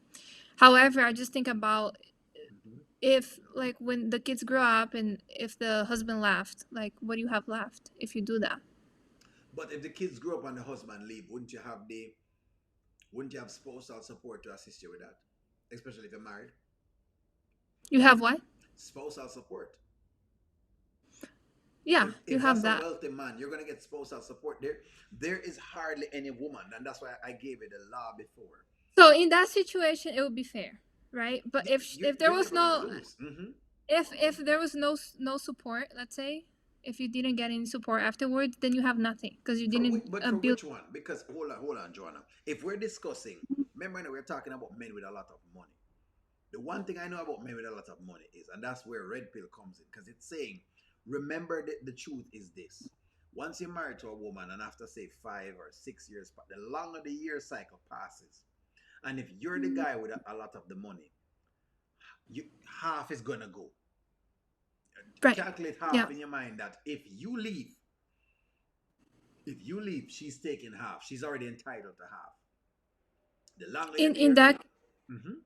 However, I just think about, Mhm. if like when the kids grow up and if the husband left, like what do you have left if you do that? But if the kids grow up and the husband leave, wouldn't you have spousal support to assist you with that? Especially if you're married. You have what? Spousal support. Yeah, you If have that's a that. wealthy man, you're gonna get spousal support. There is hardly any woman, and that's why I gave it a law before. So in that situation, it would be fair, right? But You, if there you're was never gonna no lose. if there was no support, let's say, If you didn't get any support afterwards, then you have nothing because you For didn't but for build. which one? Because hold on, Joanna. If we're discussing, remember now we're talking about men with a lot of money. The one thing I know about men with a lot of money is, and that's where red pill comes in, because it's saying, remember that the truth is this. Once you're married to a woman, and after say 5 or 6 years, the longer the year cycle passes, and if you're the Mhm. guy with a lot of the money, you half is gonna go. Right. Calculate Yeah. half in your mind that if you leave, she's taking half. She's already entitled to half. The longer you're In there, that, hmm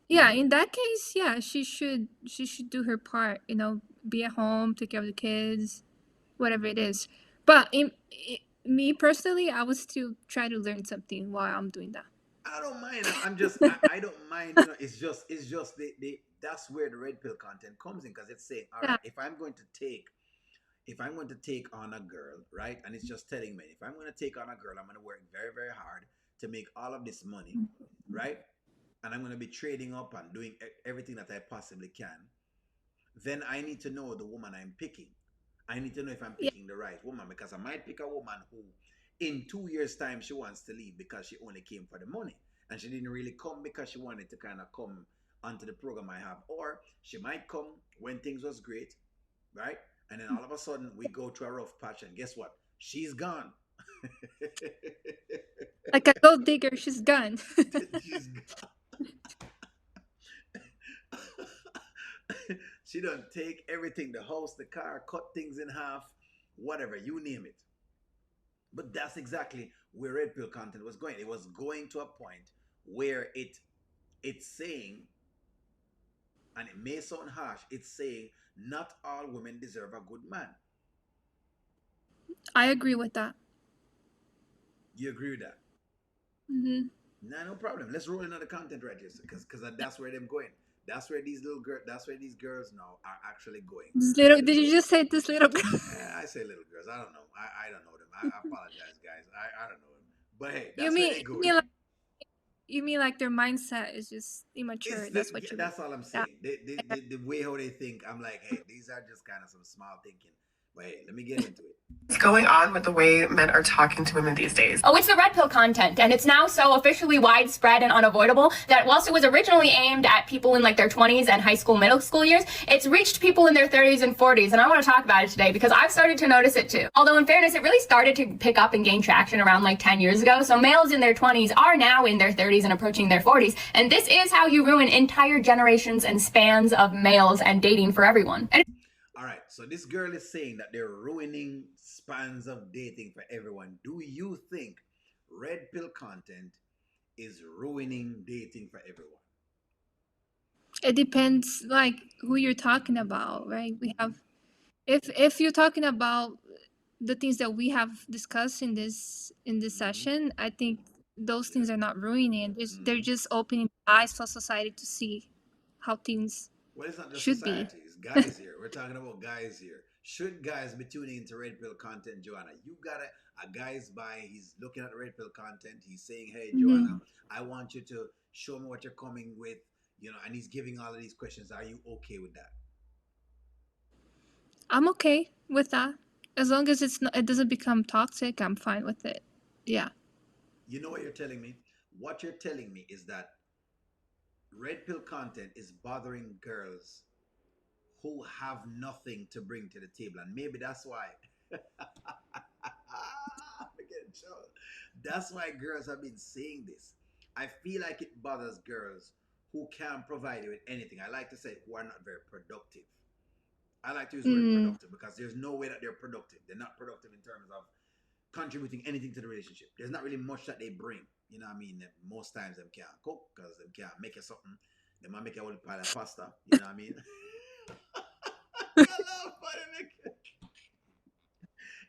yeah, in that case, yeah, she should do her part. Be at home, take care of the kids, whatever it is. But me personally, I would still try to learn something while I'm doing that. I don't mind. I'm just I don't mind. It's just that's where the red pill content comes in, because it's saying, all Yeah. right, if I'm going to take on a girl, right, and it's just telling me, if I'm going to take on a girl, I'm going to work very very hard to make all of this money, right, and I'm going to be trading up and doing everything that I possibly can. Then I need to know the woman I'm picking. I need to know if I'm Yeah. picking the right woman, because I might pick a woman who, in 2 years' time, she wants to leave because she only came for the money and she didn't really come because she wanted to kind of come onto the program I have. Or she might come when things was great, right? And then all of a sudden we go through a rough patch, and guess what? She's gone. Like a gold digger, she's gone. She's she done take everything, the house, the car, cut things in half, whatever, you name it. But that's exactly where red pill content was going. It was going to a point where it's saying, and it may sound harsh, it's saying not all women deserve a good man. I agree with that. You agree with that? Hmm. Nah, no problem. Let's roll another content right here, because that's where they're going. That's where these girls now are actually going. This little, did you just say this little girl? I say little girls. I don't know. I don't know them. I apologize, guys. I don't know them. But hey, You that's where mean they're you going. mean like you mean like their mindset is just It's immature. the, That's what yeah, you mean. that's all I'm Yeah. saying. The way how they think, I'm like, hey, these are just kind of some small thinking. But hey, let me get into it. What's going on with the way men are talking to women these days? Oh, it's the red pill content, and it's now so officially widespread and unavoidable that whilst it was originally aimed at people in like their 20s and high school, middle school years, it's reached people in their 30s and 40s, and I want to talk about it today because I've started to notice it too. Although in fairness, it really started to pick up and gain traction around like 10 years ago, so males in their 20s are now in their 30s and approaching their 40s, and this is how you ruin entire generations and spans of males and dating for everyone. All right, so this girl is saying that they're ruining spans of dating for everyone. Do you think red pill content is ruining dating for everyone? It depends like who you're talking about, right? We have if you're talking about the things that we have discussed in this Hmm. session, I think those Yeah. things are not ruining it. They're Hmm. just opening eyes for society to see how things Well, it's not just should be. society. It's guys here. We're talking about guys here. Should guys be tuning into red pill content, Joanna? You got a guy's by. He's looking at the red pill content. He's saying, "Hey, Joanna, Mhm. I want you to show me what you're coming with." And he's giving all of these questions. Are you okay with that? I'm okay with that. As long as it doesn't become toxic, I'm fine with it. Yeah. You know what you're telling me? What you're telling me is that red pill content is bothering girls who have nothing to bring to the table, and maybe that's why. Forget Joe. That's why girls have been saying this. I feel like it bothers girls who can't provide you with anything. I like to say who are not very productive. I like to use the word Mm. productive because there's no way that they're productive. They're not productive in terms of contributing anything to the relationship. There's not really much that they bring. You know what I mean? Most times them can't cook because them can't make you something. They might make a whole pile of pasta. You know what I mean?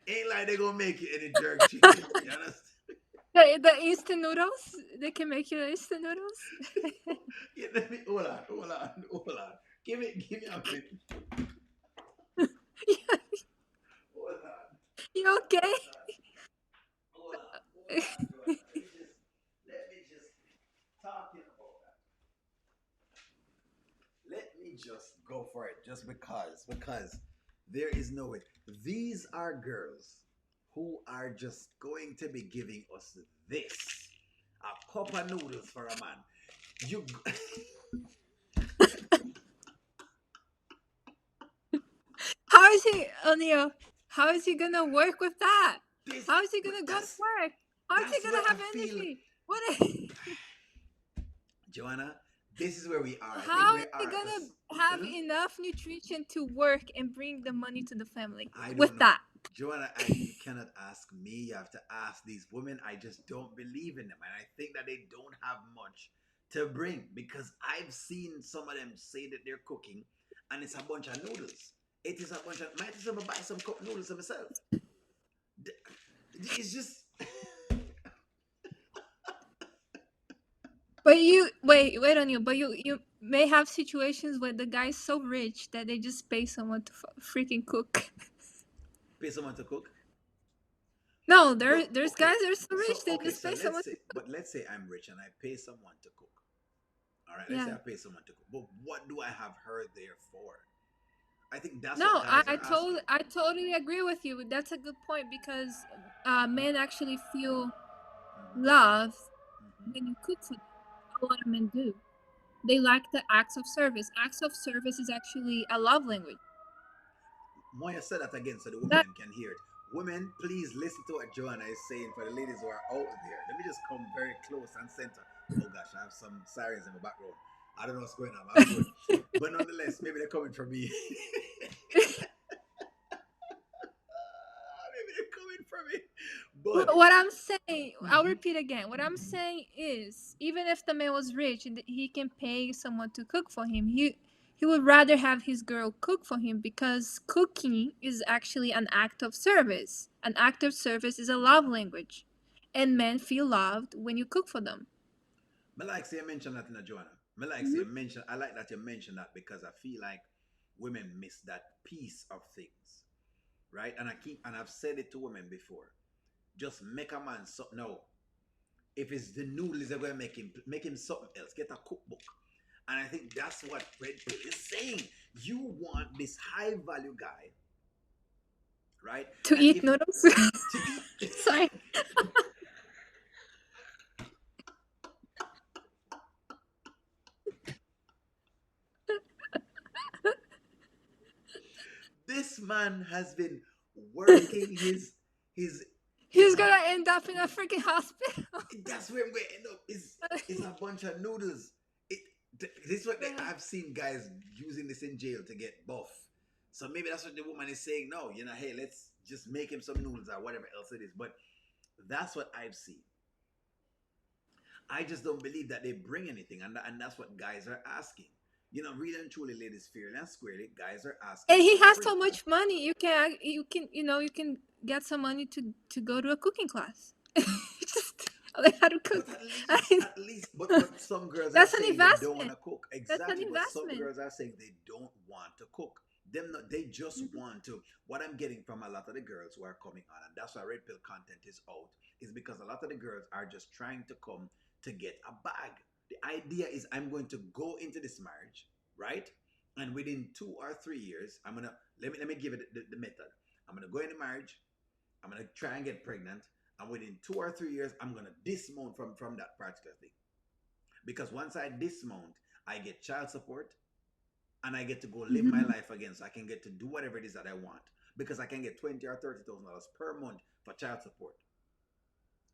Ain't like they gonna make you any jerk chicken. You understand? The instant noodles, they can make you instant noodles. Yeah, let me hold on. Give me a minute. Hold on, You okay? hold on, Joanna. Let me just talking about that. Let me just go for it, just because There is no way. These are girls who are just going to be giving us this, a cup of noodles for a man. You, How is he, O'Neill? How is he gonna work with that? this, How is he but gonna go to work? How is he that's where gonna I have feel, energy? What? Is, Joanna. This is where we are. I think how we is he are at gonna this. have Mhm. enough nutrition to work and bring the money to the family I don't with know. that? Joanna, you cannot ask me. You have to ask these women. I just don't believe in them. And I think that they don't have much to bring because I've seen some of them say that they're cooking and it's a bunch of noodles. It is a bunch of, might as well buy some cup noodles for myself. It's just, But you wait on you. But you may have situations where the guy's so rich that they just pay someone to freaking cook. pay someone to cook. No, But there's okay. guys that are so rich they just So pay someone let's say, to cook. but let's say I'm rich and I pay someone to cook. All right, let's say Yeah. I pay someone to cook. But what do I have her there for? I think that's No, what guys I are asking. totally agree with you. That's a good point because men actually feel Mhm, love when you cook for them. A lot of men do. They like the acts of service. Acts of service is actually a love language. Moya said that again so the women That them can hear it. Women, please listen to what Joanna is saying for the ladies who are out there. Let me just come very close and center. Oh gosh, I have some sirens in the background. I don't know what's going on. I'm good. But nonetheless, maybe they're coming for me. Maybe they're coming for me. But what I'm saying, I'll mhm, repeat again. What I'm saying is, even if the man was rich and he can pay someone to cook for him, he would rather have his girl cook for him because cooking is actually an act of service. An act of service is a love language, and men feel loved when you cook for them. I like say you mentioned that in a Joanna. I like say Hmm. you mention I like that you mentioned that because I feel like women miss that piece of things. Right? And I've said it to women before. Just make a man something. No, if it's the noodles they're going to make him something else. Get a cookbook. And I think that's what Red Pill is saying. You want this high value guy, right? To And eat if you noodles. to eat Sorry. this man has been working his He's his gonna end up in a freaking hospital. that's where I'm going to end up is a bunch of noodles. It this is what I've seen guys using this in jail to get buff. So maybe that's what the woman is saying. No, hey, let's just make him some noodles or whatever else it is. But that's what I've seen. I just don't believe that they bring anything, and that's what guys are asking. Really and truly, ladies, fairly and squarely, guys are And asking he for a has bring. so much money. You can get some money to go to a cooking class. Just learn how to cook. But I mean, at least, but some girls are that's an saying they don't want investment. to cook. That's an Exactly, but some investment. girls are saying they don't want to cook. Them not, they just Mhm. want to. What I'm getting from a lot of the girls who are coming on, and that's why Red Pill content is out, is because a lot of the girls are just trying to come to get a bag. The idea is I'm going to go into this marriage, right? And within 2 or 3 years, I'm gonna let me give it the method. I'm gonna go into marriage. I'm gonna try and get pregnant, and within 2 or 3 years, I'm gonna dismount from that particular thing. Because once I dismount, I get child support, and I get to go live my Mhm. life again, so I can get to do whatever it is that I want. Because I can get $20,000 or $30,000 per month for child support,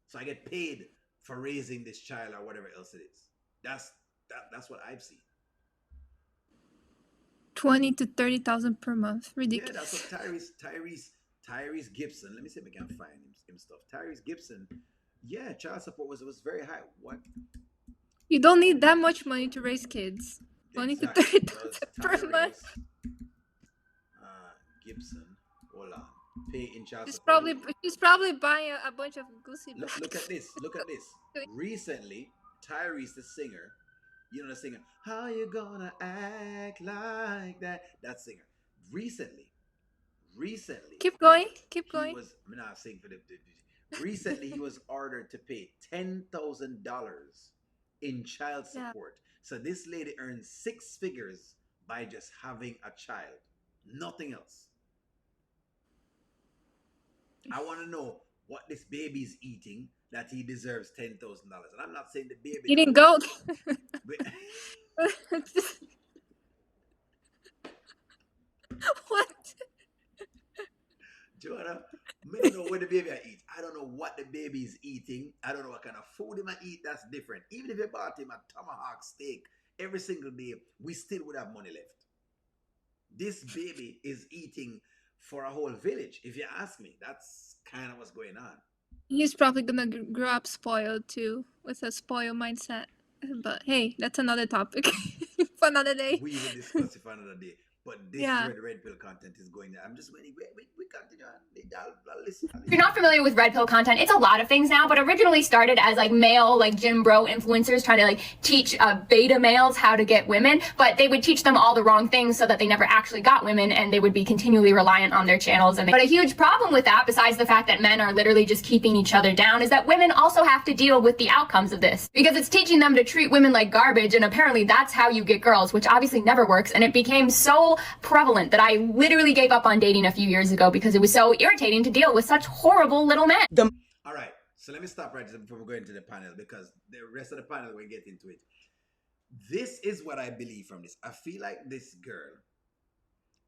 so I get paid for raising this child or whatever else it is. That's what I've seen. 20 to 30,000 per month. Yeah, that's what Ridiculous. Tyrese Gibson. Let me see if I can find him stuff. Tyrese Gibson. Yeah, child support was very high. What You don't need that much money to raise kids. 20 to exactly? It 30,000 was per month. Tyrese Gibson. Hold on. Pay in child She's support. probably she's probably buying a bunch of goosey Look at bags. this. Look at this. Recently, Tyrese, the singer, the singer, how you gonna act like that? That singer. Recently, recently, Keep going. Keep he going. was. I'm not saying for recently, he was ordered to pay $10,000 in child Yeah. support. So this lady earns six figures by just having a child. Nothing else. I want to know what this baby's eating that he deserves $10,000. And I'm not saying the baby Eating don't. goat. But, What? Joanna, I don't know what the baby I eat. I don't know what the baby is eating. I don't know what kind of food he might eat. That's different. Even if you bought him a tomahawk steak every single day, we still would have money left. This baby is eating for a whole village. If you ask me, that's kind of what's going on. He's probably gonna grow up spoiled too, with a spoiled mindset. But hey, that's another topic for another day. We will discuss it for another day. But this is Yeah. where the red pill content is going. I'm just waiting. We continue on. I'll listen. If you're not familiar with red pill content, it's a lot of things now, but originally started as like male, like gym bro influencers trying to like teach beta males how to get women, but they would teach them all the wrong things so that they never actually got women, and they would be continually reliant on their channels. But a huge problem with that, besides the fact that men are literally just keeping each other down, is that women also have to deal with the outcomes of this, because it's teaching them to treat women like garbage, and apparently that's how you get girls, which obviously never works. And it became so prevalent that I literally gave up on dating a few years ago because it was so irritating to deal with such horrible little men. All right. So let me stop right there before we go into the panel, because the rest of the panel will get into it. This is what I believe from this. I feel like this girl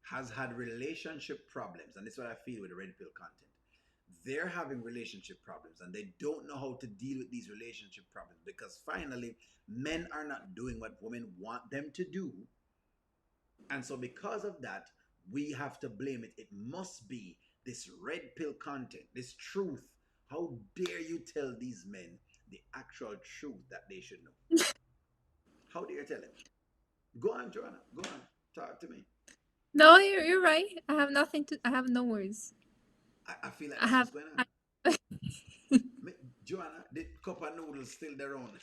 has had relationship problems, and this is what I feel with the red pill content. They're having relationship problems, and they don't know how to deal with these relationship problems, because finally men are not doing what women want them to do. And so because of that, we have to blame it. It must be this red pill content, this truth. How dare you tell these men the actual truth that they should know? How dare you tell them? Go on, Joanna. Go on. Talk to me. No, you're right. I have nothing to. I have no words. I feel like I that's have. what's going on. Joanna, the cup of noodles still there on.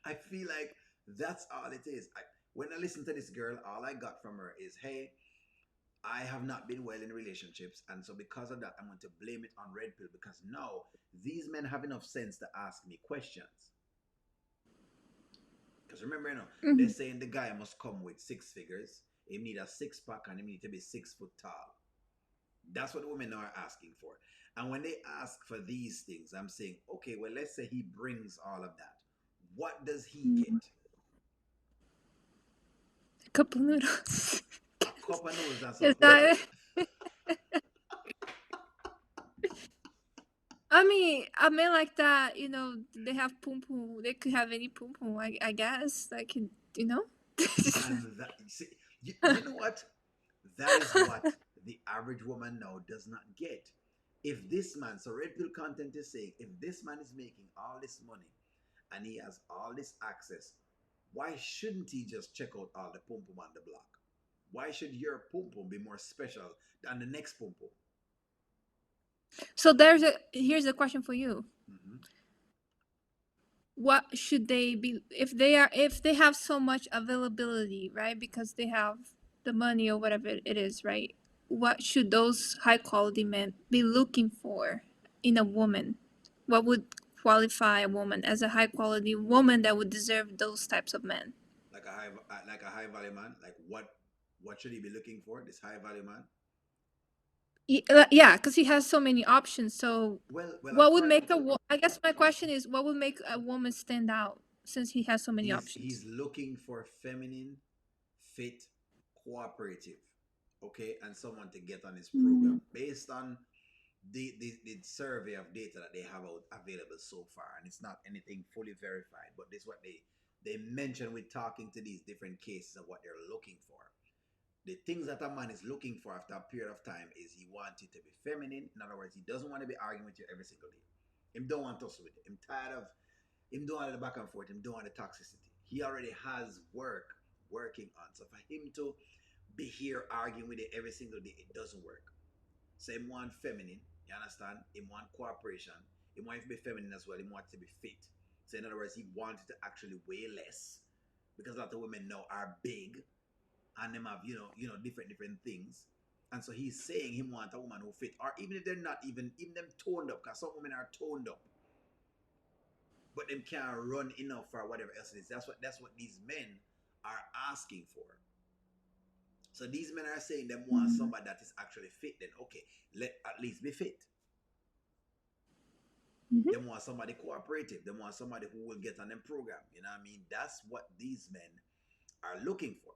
I feel like that's all it is. When I listen to this girl, all I got from her is, hey, I have not been well in relationships. And so because of that, I'm going to blame it on red pill, because now these men have enough sense to ask me questions. Because remember, they're saying the guy must come with six figures. He need a six pack and he need to be 6 foot tall. That's what women are asking for. And when they ask for these things, I'm saying, okay, well, let's say he brings all of that. What does he get? A couple noodles. A cup of noodles and Is some. that it? I mean, a man like that, they have pum pum. They could have any pum pum. I guess, like, you know. And that, you know what? That is what the average woman now does not get. If this man, so red pill content is saying, if this man is making all this money and he has all this access, why shouldn't he just check out all the pum pum on the block? Why should your pum pum be more special than the next pum pum? So here's a question for you. Mm-hmm. What should they be if they have so much availability, right? Because they have the money or whatever it is, right? What should those high quality men be looking for in a woman? What would qualify a woman as a high quality woman that would deserve those types of men? Like a high value man. Like what should he be looking for? This high value man. Yeah, because he has so many options. So Well, what would make I guess my question is, what would make a woman stand out since he has so many options? He's looking for feminine, fit, cooperative, okay, and someone to get on his program based on the survey of data that they have available so far, and it's not anything fully verified, but this is what they mention with talking to these different cases of what they're looking for. The things that a man is looking for after a period of time is he wants you to be feminine. In other words, he doesn't want to be arguing with you every single day. Him don't want us with it. Him tired of him doing all the back and forth. Him doing all the toxicity. He already has working on. So for him to be here arguing with it every single day, it doesn't work. So him want feminine. You understand? Him want cooperation. He wants to be feminine as well. He wants to be fit. So in other words, he wanted to actually weigh less, because a lot of women now are big and them have different things. And so he's saying he wants a woman who fit, or even if they're not even them toned up, because some women are toned up, but them can't run enough for whatever else it is. That's what these men are asking for. So these men are saying they want Mhm. somebody that is actually fit. Then okay, let at least be fit. They Mhm. want somebody cooperative. They want somebody who will get on them program. You know what I mean? That's what these men are looking for.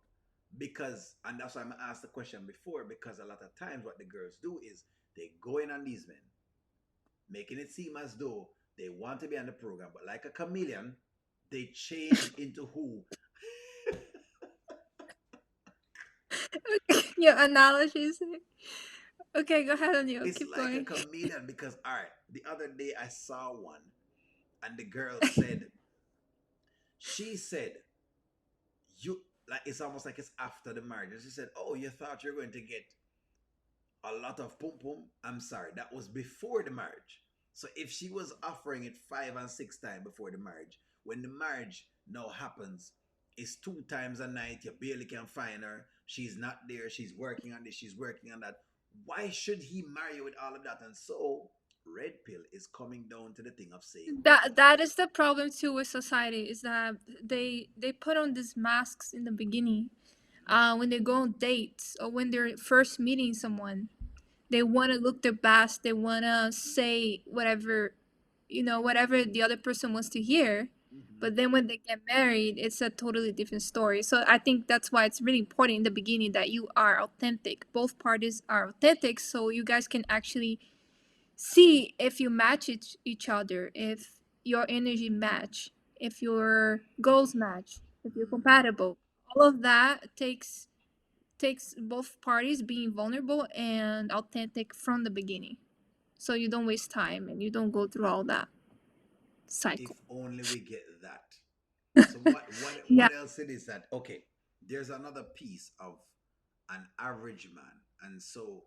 Because, and that's why I'm asked the question before, because a lot of times what the girls do is they go in on these men, making it seem as though they want to be on the program, but like a chameleon, they change into who. Your analogies. Okay, go ahead on you. It's Keep like a going. chameleon because, all right, the other day I saw one, and the girl said, she said, you, like, it's almost like it's after the marriage. And she said, oh, you thought you're going to get a lot of pum pum? I'm sorry, that was before the marriage. So if she was offering it 5 and 6 times before the marriage, when the marriage now happens, it's 2 times a night. You barely can find her. She's not there. She's working on this. She's working on that. Why should he marry you with all of that? And so red pill is coming down to the thing of saying, That is the problem too with society, is that they put on these masks in the beginning. When they go on dates or when they're first meeting someone, they want to look their best. They want to say whatever, whatever the other person wants to hear. mm-hmm, But then when they get married, it's a totally different story. So I think that's why it's really important in the beginning that you are authentic. Both parties are authentic, so you guys can actually see if you match each other, if your energy match, if your goals match, if you're mm-hmm. compatible. All of that takes both parties being vulnerable and authentic from the beginning, so you don't waste time and you don't go through all that If cycle. only we get that. So what Yeah. else it is that okay? There's another piece of an average man, and so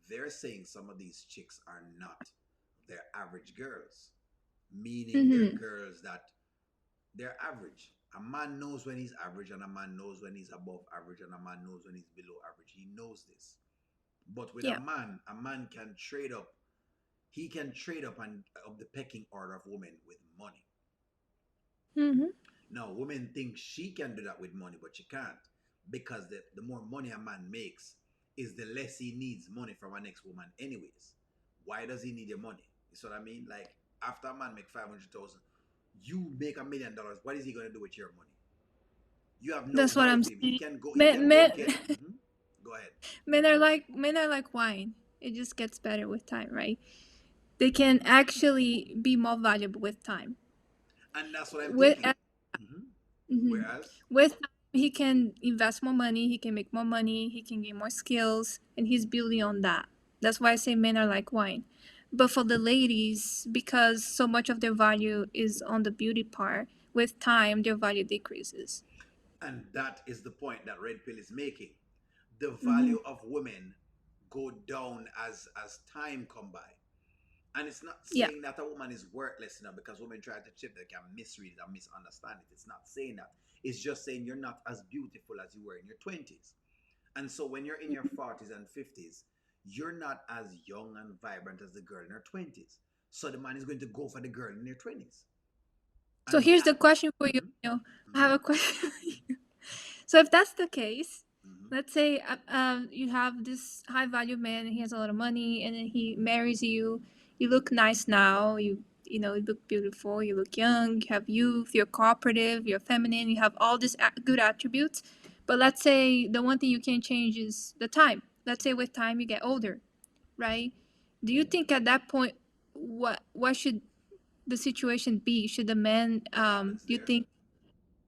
they're saying some of these chicks are not their average girls, meaning they're Mm-hmm. girls that they're average. A man knows when he's average, and a man knows when he's above average, and a man knows when he's below average. He knows this. But with Yeah. a man can trade up. He can trade up and up the pecking order of women with money. Mm-hmm. Now, women think she can do that with money, but she can't because the more money a man makes is the less he needs money from a next woman, anyways. Why does he need your money? You see what I mean? Like after a man make 500,000, you make $1 million. What is he gonna do with your money? You have no That's what value I'm to him. He saying. can go. He men can go men, get. Mhm. Go ahead. men are like wine. It just gets better with time, right? They can actually be more valuable with time. And that's what I'm with thinking. Hmm. Mhm. Whereas, With time, he can invest more money, he can make more money, he can gain more skills, and he's building on that. That's why I say men are like wine. But for the ladies, because so much of their value is on the beauty part, with time, their value decreases. and that is the point that Red Pill is making. The Hmm. value of women go down as time come by. And it's not Yeah. saying that a woman is worthless, because women try to chip they can misread it and misunderstand it. It's not saying that. It's just saying you're not as beautiful as you were in your 20s. And so when you're in your 40s and 50s, you're not as young and vibrant as the girl in her 20s. So the man is going to go for the girl in her 20s. So And here's that. the question for you. Mhm, I have mhm, a question. For you. So if that's the case, mhm. let's say you have this high value man and he has a lot of money and then he marries you. You look nice now. You look beautiful. You look young. You have youth. You're cooperative. You're feminine. You have all these good attributes. But let's say the one thing you can't change is the time. Let's say with time you get older, right? Do you think at that point what should the situation be? Should the man What happens do you there? think,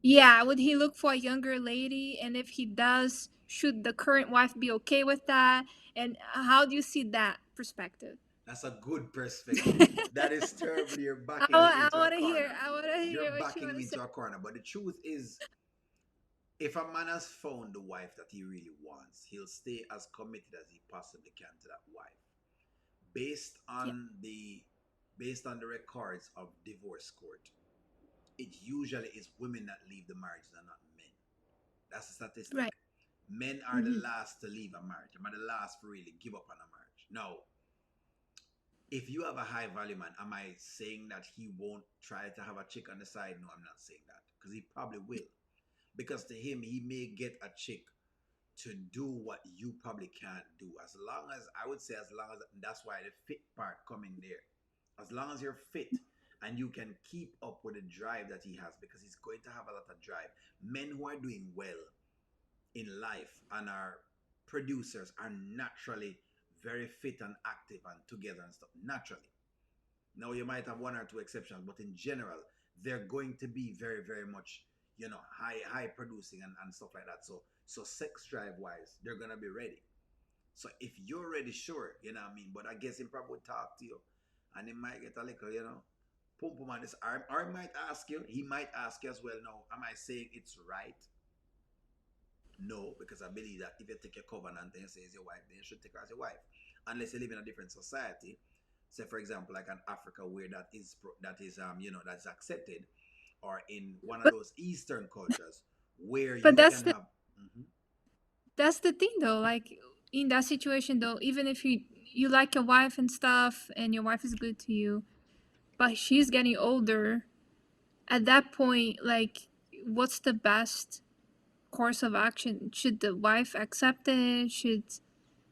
yeah, would he look for a younger lady? And if he does, should the current wife be okay with that? And how do you see that perspective? That's a good perspective. That is terrible. You're I, backing me wa- I into a want to hear. corner. I want to You're hear what you backing want to me say. into a corner. But the truth is, if a man has found the wife that he really wants, he'll stay as committed as he possibly can to that wife. Based Yeah. on the based on the records of divorce court, it usually is women that leave the marriage and not men. That's a statistic. Right. Men are the Mm-hmm. last to leave a marriage. Am I the last to really give up on a marriage? Now, if you have a high value man, am I saying that he won't try to have a chick on the side? No, I'm not saying that because he probably will. Because to him, he may get a chick to do what you probably can't do. As long as I would say, as long as that's why the fit part come in there. As long as you're fit and you can keep up with the drive that he has, because he's going to have a lot of drive. Men who are doing well in life and are producers are naturally very fit and active and together and stuff. Naturally. Now you might have one or two exceptions, but in general, they're going to be very, very much, high producing and stuff like that. So sex drive wise, they're gonna be ready. So if you're ready, sure, you know what I mean. But I guess he probably would talk to you, and he might get a little, pum pum on his arm, or he might ask you. He might ask you as well. Now, am I saying it's right? No, because I believe that if you take your covenant and you say it's your wife, then you should take her as your wife, unless you live in a different society. Say, for example, like in Africa, where that's accepted, or in one of But those Eastern cultures where but you that's can the have. Mhm. that's the thing though. Like in that situation though, even if you like your wife and stuff, and your wife is good to you, but she's getting older, at that point, like, what's the best course of action? Should the wife accept it? Should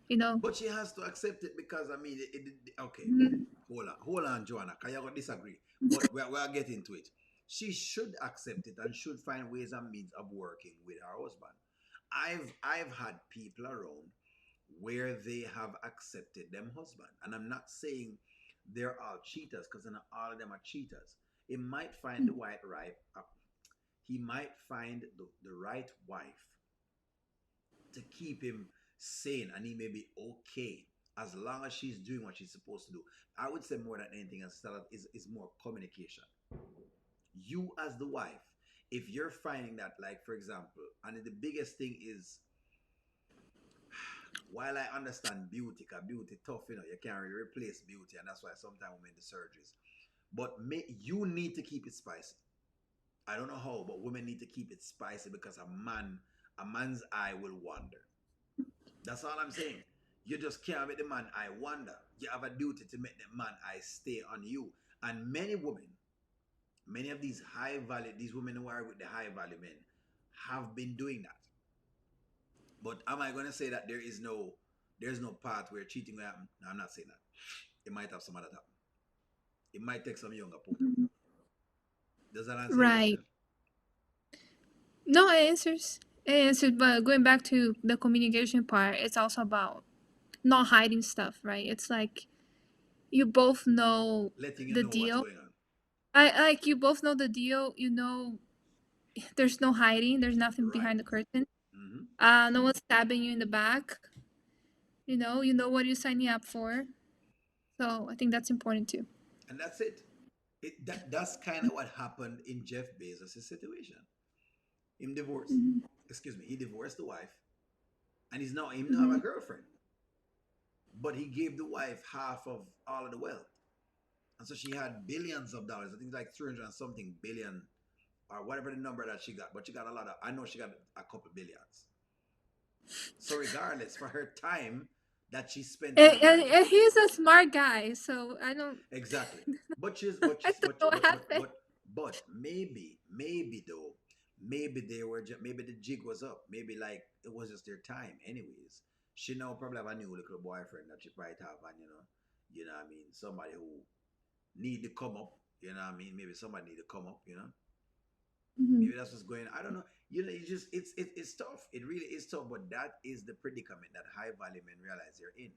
you know? But she has to accept it because I mean, okay. Mm, Hold on, Joanna. Can you disagree? But we're getting to it. She should accept it and should find ways and means of working with her husband. I've had people around where they have accepted them husband, and I'm not saying they're all cheaters because not all of them are cheaters. He might find the right he might find the right wife to keep him sane, and he may be okay as long as she's doing what she's supposed to do. I would say more than anything else is more communication. You as the wife, if you're finding that, like for example, and the biggest thing is, while I understand beauty, because beauty tough, you can't really replace beauty, and that's why sometimes women do surgeries. But you need to keep it spicy. I don't know how, but women need to keep it spicy because a man's eye will wander. That's all I'm saying. You just can't make the man eye wander. You have a duty to make the man eye stay on you. And many women, many of these women who are with the high value men, have been doing that. But am I going to say that there's no part where cheating will happen? No, I'm not saying that. It might have some other happen. It might take some younger put. Does that answer your right. question? No, it answers. It answers. But going back to the communication part, it's also about not hiding stuff, right? It's like you both know Letting you the know what's deal. going on. I like you both know the deal. You know, there's no hiding. There's nothing Right. behind the curtain. Hmm. No one's stabbing you in the back. You know what you're signing up for. So I think that's important too. And that's it. That's kind of what happened in Jeff Bezos' situation. Him divorced. Mm-hmm. Excuse me. He divorced the wife, and him now have Mm-hmm. a girlfriend. But he gave the wife half of all of the wealth, and so she had billions of dollars. I think like 300 and something billion, or whatever the number that she got. But she got a lot of. I know she got a couple billions. So regardless, for her time that she spent in marriage, And he's a smart guy, so I don't. exactly. But she's I don't know what happened. but maybe though, maybe maybe the jig was up. Maybe like it was just their time. Anyways, she now probably have a new little boyfriend that she might have, and what I mean, somebody who need to come up. You know what I mean? Maybe somebody need to come up. Mm-hmm. Maybe that's what's going on. I don't know. It's just it's tough. It really is tough. But that is the predicament that high value men realize they're in.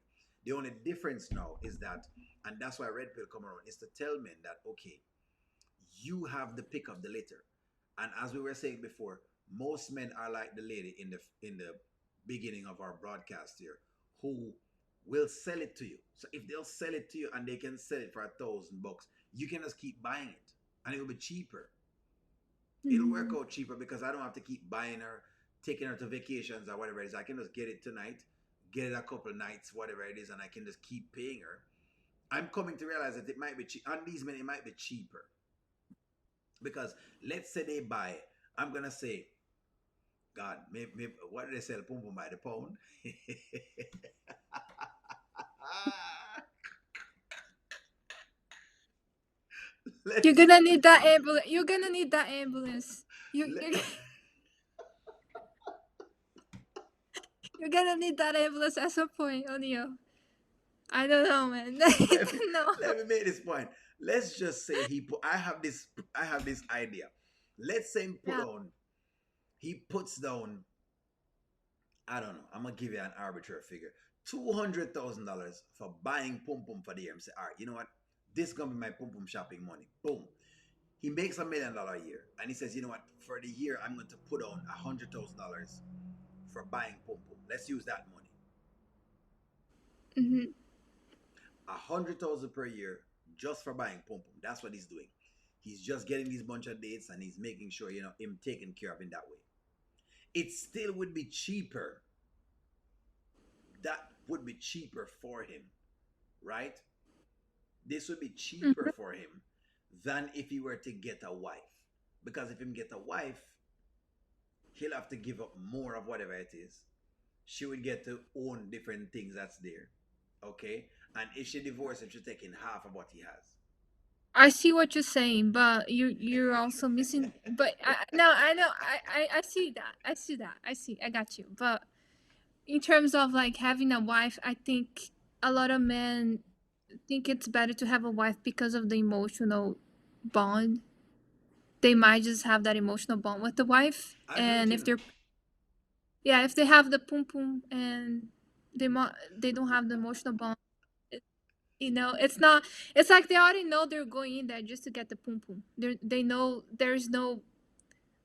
The only difference now is that, and that's why red pill come around, is to tell men that okay, you have the pick of the litter. And as we were saying before, most men are like the lady in the beginning of our broadcast here, who will sell it to you. So if they'll sell it to you and they can sell it for $1,000, you can just keep buying it, and it will be cheaper. It'll work Mm-hmm. out cheaper because I don't have to keep buying her, taking her to vacations or whatever it is. I can just get it tonight, get it a couple nights, whatever it is, and I can just keep paying her. I'm coming to realize that it might be cheap. On these men, it might be cheaper because let's say they buy. I'm gonna say, God, maybe what do they sell pum pum by the pound? You're let's gonna need that ambulance. You're gonna need that ambulance. let, You You're gonna need that ableist at some point, O'Neill. I don't know, man. let me No. let me make this point. Let's just say he put. I have this idea. Let's say him put Yeah. on. He puts down. I don't know. I'm gonna give you an arbitrary figure. $200,000 for buying pum pum for the year. And say, all right, you know what? This is gonna be my pum pum shopping money. Boom. He makes $1 million a year, and he says, you know what? For the year, I'm going to put on $100,000 for buying pum pum. Let's use that money. Hmm. 100,000 per year just for buying pum pum. That's what he's doing. He's just getting these bunch of dates, and he's making sure him taken care of in that way. It still would be cheaper. That would be cheaper for him, right? This would be cheaper for him than if he were to get a wife. Because if he get a wife, he'll have to give up more of whatever it is. She would get to own different things that's there. Okay? And if she divorces him, she's taking half of what he has. I see what you're saying, but you're also missing. But no, I know. I see that. I got you. But in terms of like having a wife, I think a lot of men think it's better to have a wife because of the emotional bond. They might just have that emotional bond with the wife, I agree with and you. if they have the pum pum and they don't have the emotional bond, it's not. It's like they already know they're going in there just to get the pum pum. They know there's no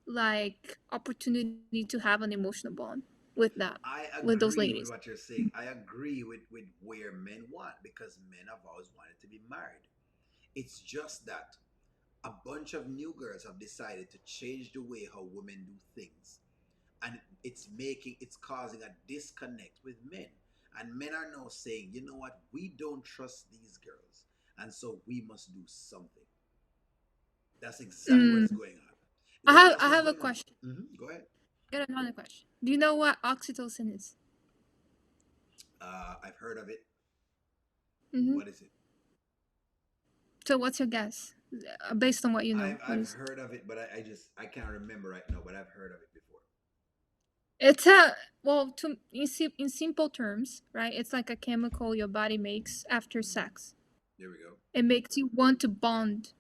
like opportunity to have an emotional bond with I with those agree with ladies. what you're saying. I agree with where men want, because men have always wanted to be married. It's just that a bunch of new girls have decided to change the way how women do things, and it's causing a disconnect with men. And men are now saying, you know what, we don't trust these girls, and so we must do something. That's exactly Mm. what's going on. That's I what's have a going on. question. Go ahead. Got another question. Do you know what oxytocin is? I've heard of it. Hmm. What is it? So what's your guess? Based on what you know, I've what I've is it? heard of it, but I can't remember right now. But I've heard of it before. It's a well, in simple terms, right? It's like a chemical your body makes after sex. There we go. It makes you want to bond.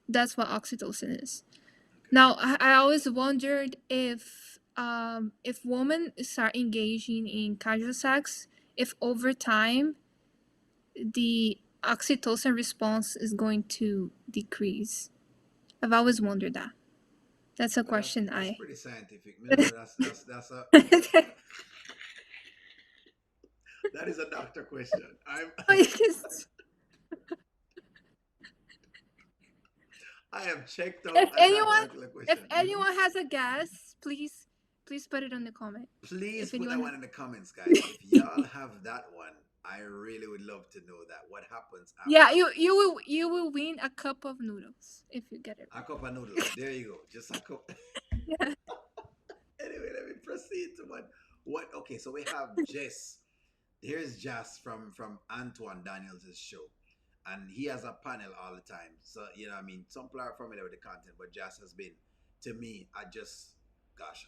That's what oxytocin is. Okay. Now, I always wondered if women start engaging in casual sex, if over time the oxytocin response is going to decrease. I've always wondered that. That's a Well, that's question that's I. pretty scientific. You know, that's a that is a doctor question. I am checked out if on that anyone particular if question. anyone has a guess, please put it on the comment. Please If put that anyone one in the comments, guys. If y'all have that one, I really would love to know that. What happens yeah, after you will win a cup of noodles if you get it a cup of noodles? There you go. Just a cup. right. Yeah. Anyway, let me proceed to what. Okay, so we have Jess. Here's Jess from Antoine Daniels' show, and he has a panel all the time. So I mean, some people are familiar with the content, but Jess has been, to me, gosh,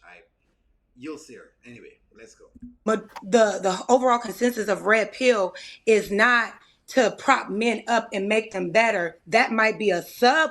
you'll see her. Anyway, let's go. But the overall consensus of red pill is not to prop men up and make them better. That might be a sub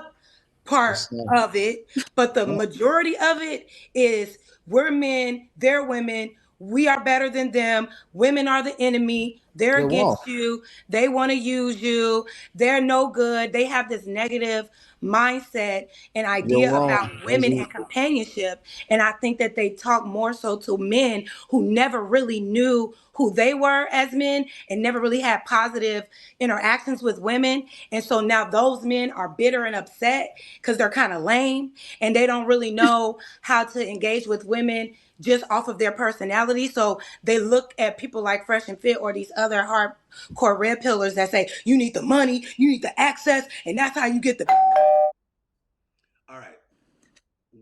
part of it, but the majority of it is we're men, they're women. We are better than them. Women are the enemy. They're Yeah, well, against you. They want to use you. They're no good. They have this negative mindset and you're idea wrong. about women and companionship. And I think that they talk more so to men who never really knew who they were as men and never really had positive interactions with women. And so now those men are bitter and upset because they're kind of lame and they don't really know how to engage with women just off of their personality. So they look at people like Fresh and Fit or these other hardcore red pillars that say, you need the money, you need the access, and that's how you get the. All right.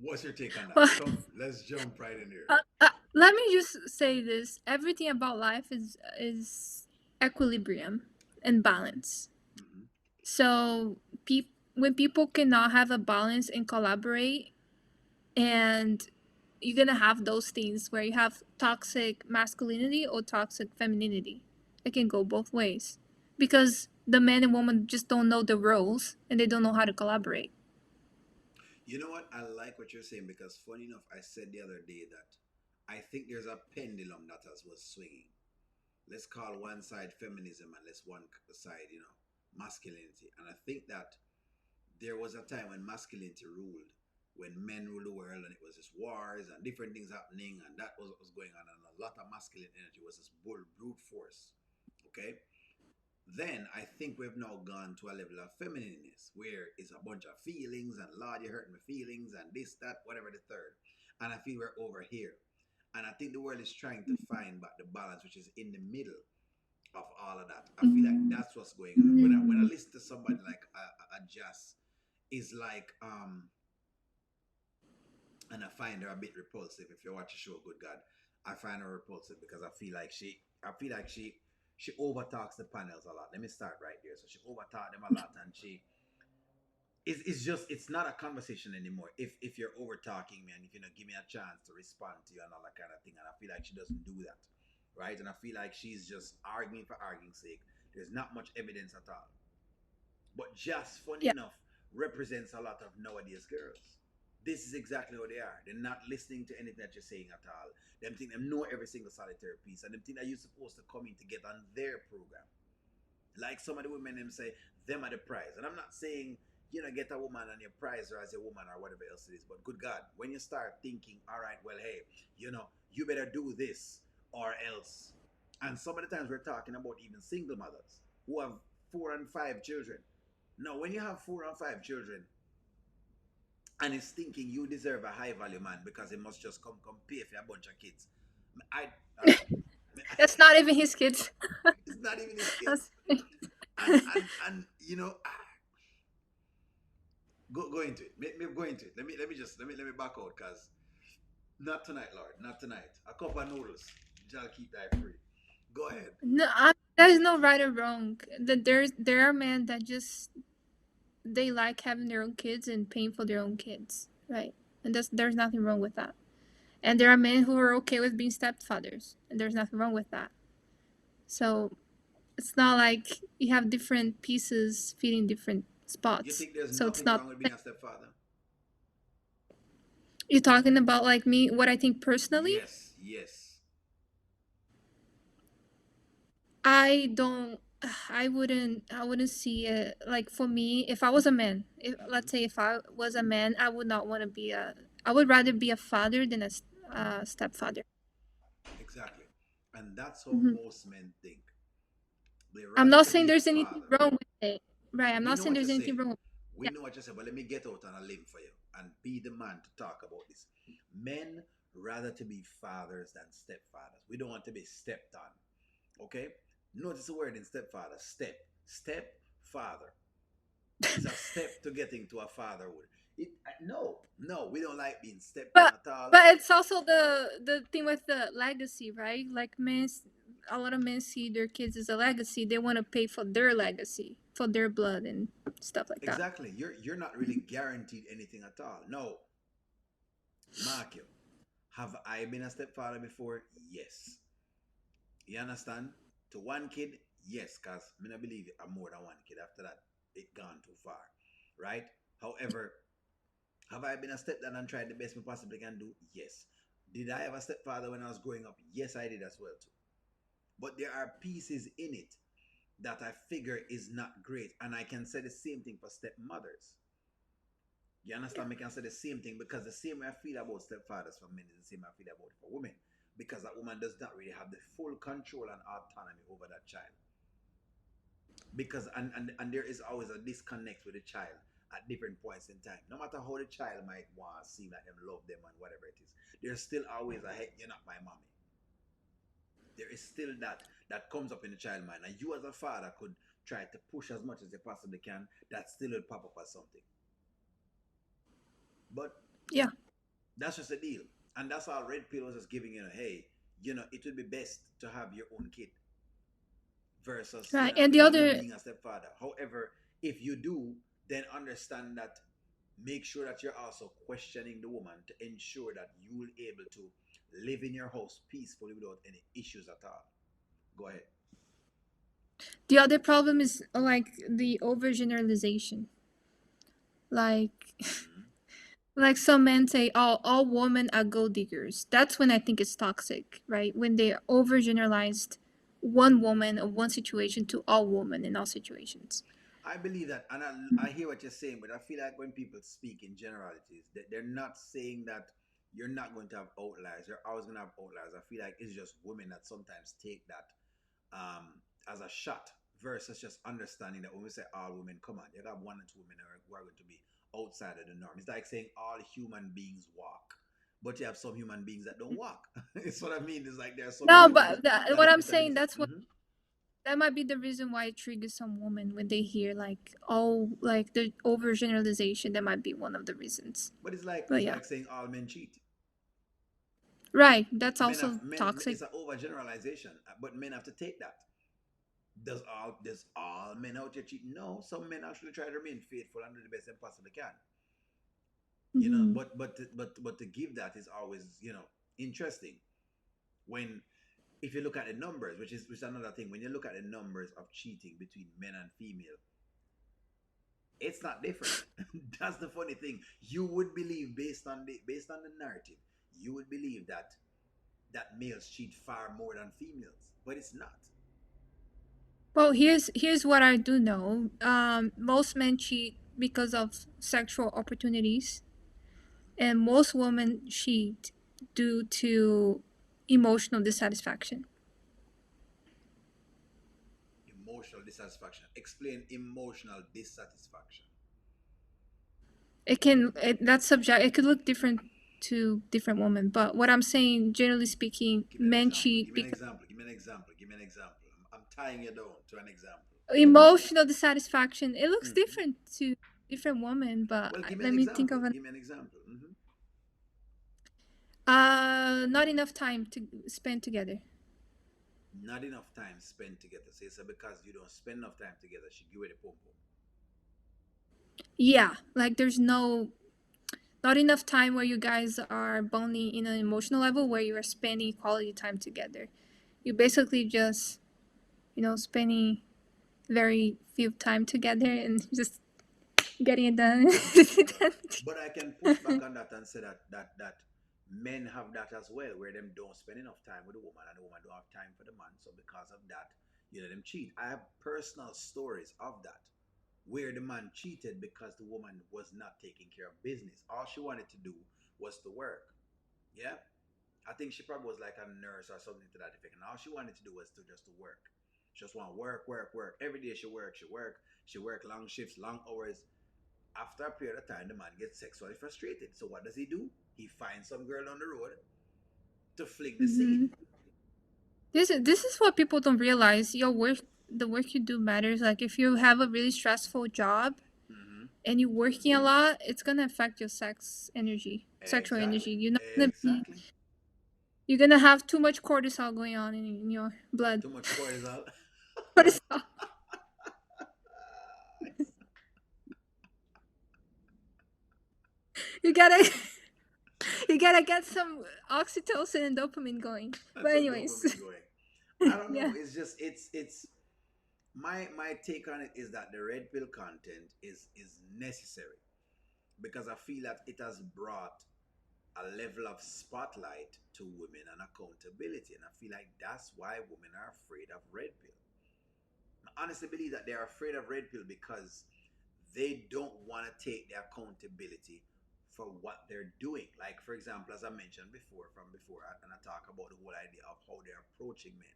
What's your take on that? Well, Let's jump right in here. let me just say this: everything about life is equilibrium and balance. Hmm. So, when people cannot have a balance and collaborate, and you're gonna have those things where you have toxic masculinity or toxic femininity. It can go both ways because the man and woman just don't know the roles and they don't know how to collaborate. You know what? I like what you're saying because, funny enough, I said the other day that I think there's a pendulum that has was swinging. Let's call one side feminism and let's one side, masculinity. And I think that there was a time when masculinity ruled, when men ruled the world, and it was just wars and different things happening, and that was what was going on, and a lot of masculine energy was this brute force. Okay, then I think we've now gone to a level of feminineness where it's a bunch of feelings and Lord, you hurt my feelings and this, that, whatever the third. And I feel we're over here. And I think the world is trying to find back the balance, which is in the middle of all of that. I feel like that's what's going on. When I listen to somebody like a Jazz, is like and I find her a bit repulsive. If you watch the show, good God, I find her repulsive because I feel like she overtalks the panels a lot. Let me start right there. So she overtalks them a lot, and it's just it's not a conversation anymore. If you're over talking me and if you don't give me a chance to respond to you and all that kind of thing, and I feel like she doesn't do that, right? And I feel like she's just arguing for arguing's sake. There's not much evidence at all. But just funny Yeah. enough, represents a lot of nowadays girls. This is exactly how they are. They're not listening to anything that you're saying at all. Them think them know every single solitary piece, and them think that you're supposed to come in to get on their program. Like some of the women them say, them are the prize. And I'm not saying, get a woman on your prize or as a woman or whatever else it is. But good God, when you start thinking, all right, well, hey, you better do this or else. And some of the times we're talking about even single mothers who have 4 and 5 children. Now, when you have 4 and 5 children, and is thinking you deserve a high value man because he must just come pay for a bunch of kids. I all right. That's not even his kids. It's not even his kids. That's And go into it. Go into it. Let me back out because not tonight, Lord, not tonight. A cup of noodles, shall keep thy free. Go ahead. no, there's no right or wrong. There are men that just they like having their own kids and paying for their own kids, right? And there's nothing wrong with that. And there are men who are okay with being stepfathers, and there's nothing wrong with that. So it's not like you have different pieces fitting different You spots. think there's So it's nothing not. wrong with being a stepfather? You're talking about like me, what I think personally. Yes, yes. I don't. I wouldn't see it like for me. If I was a man, if Mm-hmm. let's say if I was a man, I would not want to be a. I would rather be a father than a stepfather. Exactly. And that's how hmm most men think. They I'm rather not to saying be a there's anything father. wrong with it, right? I'm We not know saying what you're there's anything saying. wrong with We yeah. know what you're saying, but let me get out on a limb for you and be the man to talk about this. Men rather to be fathers than stepfathers. We don't want to be stepped on. Okay? Notice the word in stepfather, step. Step father is a step to getting to a fatherhood. No, we don't like being stepped on But at all. but it's also the thing with the legacy, right? Like a lot of men see their kids as a legacy. They want to pay for their legacy, for their blood and stuff like that. Exactly. You're not really guaranteed anything at all. No, mark you. Have I been a stepfather before? Yes. You understand? To one kid, yes, because I mean, I believe I'm more than one kid. After that, it gone too far, right? However, have I been a stepdad and tried the best we possibly can do? Yes. Did I have a stepfather when I was growing up? Yes, I did as well too. But there are pieces in it that I figure is not great, and I can say the same thing for stepmothers. You Yeah. understand? Me can say the same thing because the same way I feel about stepfathers for men is the same way I feel about it for women. Because that woman does not really have the full control and autonomy over that child. Because and there is always a disconnect with the child at different points in time. No matter how the child might want to seem like them love them and whatever it is, there's still always a hey, you're not my mommy. There is still that comes up in the child mind. And you as a father could try to push as much as you possibly can, that still will pop up as something. But Yeah. that's just a deal. And that's all Red Pill was just giving, hey, it would be best to have your own kid versus, Right. And the you other being a stepfather. However, if you do, then understand that make sure that you're also questioning the woman to ensure that you will be able to live in your house peacefully without any issues at all. Go ahead. The other problem is like the overgeneralization. Like Hmm. like some men say, "Oh, all women are gold diggers." That's when I think it's toxic, right? When they overgeneralized one woman or one situation to all women in all situations. I believe that, and I hear what you're saying, but I feel like when people speak in generalities, that they're not saying that you're not going to have outliers. You're always going to have outliers. I feel like it's just women that sometimes take that as a shot versus just understanding that when we say all women, come on, you got one or two women who are going to be outside of the norm. It's like saying all human beings walk, but you have some human beings that don't walk. It's what I mean. It's like there are some No, human beings but that, that what are I'm mentally saying, disabled. that's what that might be the reason why it triggers some women when they hear like, oh, like the overgeneralization. That might be one of the reasons. But it's like But yeah, saying all men cheat. right. That's Men also have men. toxic. It's an overgeneralization, but men have to take that. Does all men out here cheat? No, some men actually try to remain faithful and do the best they possibly can. Hmm. But to give that is always interesting when if you look at the numbers, which is another thing. When you look at the numbers of cheating between men and female, it's not different. That's the funny thing. You would believe based on the narrative, you would believe that males cheat far more than females, but it's not. Well, here's what I do know. Most men cheat because of sexual opportunities, and most women cheat due to emotional dissatisfaction. Emotional dissatisfaction. Explain emotional dissatisfaction. That's subject. It could look different to different women, but what I'm saying, generally speaking, Give me an men example. cheat Give me an because example. Give me an example. Give me an example. I'm tying you down to an example. emotional dissatisfaction. It looks Hmm. different to different women, but Well, give me an let me think example. of an. Give me an example. Not enough time to spend together. Not enough time spent together. Say so because you don't spend enough time together, she give it a pum pum. Yeah, like there's not enough time where you guys are bonding in an emotional level where you are spending quality time together. You basically just, spending very few time together and just getting it done. But I can push back on that and say that men have that as well, where them don't spend enough time with the woman and the woman don't have time for the man. So because of that, them cheat. I have personal stories of that, where the man cheated because the woman was not taking care of business. All she wanted to do was to work. Yeah. I think she probably was like a nurse or something to that effect. And all she wanted to do was to work. She just want to work, work, work. Every day she work long shifts, long hours. After a period of time, the man gets sexually frustrated. So what does he do? He finds some girl on the road to flick the seed. Hmm. This is what people don't realize. The work you do matters. Like if you have a really stressful job Hmm. and you're working a lot, it's gonna affect your sexual Exactly. energy. You're not gonna be. Exactly. You're gonna have too much cortisol going on in your blood. Too much cortisol. Cortisol. You gotta you gotta get some oxytocin and dopamine going. That's But some anyways, dopamine going. I don't know. yeah. It's just it's my take on it is that the red pill content is necessary because I feel that it has brought a level of spotlight to women and accountability, and I feel like that's why women are afraid of red pill. I honestly believe that they're afraid of red pill because they don't want to take the accountability for what they're doing. Like, for example, as I mentioned before, and I talk about the whole idea of how they're approaching men.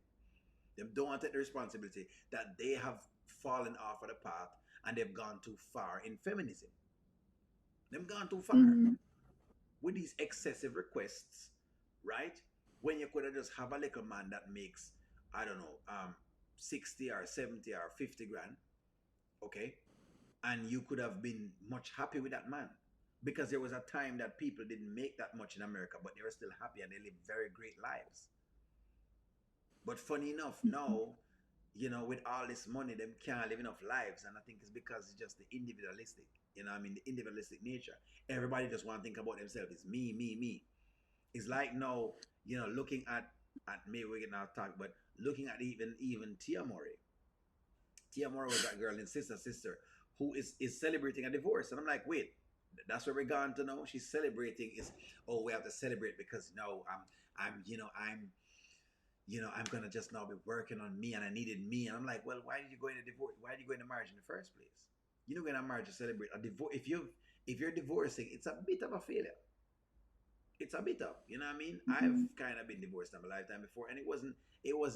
They don't want to take the responsibility that they have fallen off of the path and they've gone too far in feminism. They've gone too far Hmm. with these excessive requests, right? When you could have just have a little man that makes, I don't know, 60 or 70 or 50 grand, okay? And you could have been much happy with that man because there was a time that people didn't make that much in America, but they were still happy and they lived very great lives. But funny enough, now with all this money, them can't live enough lives, and I think it's because it's just the individualistic. I mean, the individualistic nature. Everybody just want to think about themselves. It's me, me, me. It's like now, looking at me. We're gonna talk, but looking at even Tia Murray. Tia Murray was that girl in Sister, who is celebrating a divorce, and I'm like, wait, that's where we're going to know. She's celebrating is, oh, we have to celebrate because no, I'm gonna just now be working on me, and I needed me, and I'm like, well, why did you go into divorce? Why did you go into marriage in the first place? You don't go into marriage to celebrate a divorce. If you're divorcing, it's a bit of a failure. It's a bit of, you know what I mean? I've Mhm. kind of been divorced in my lifetime before, and it was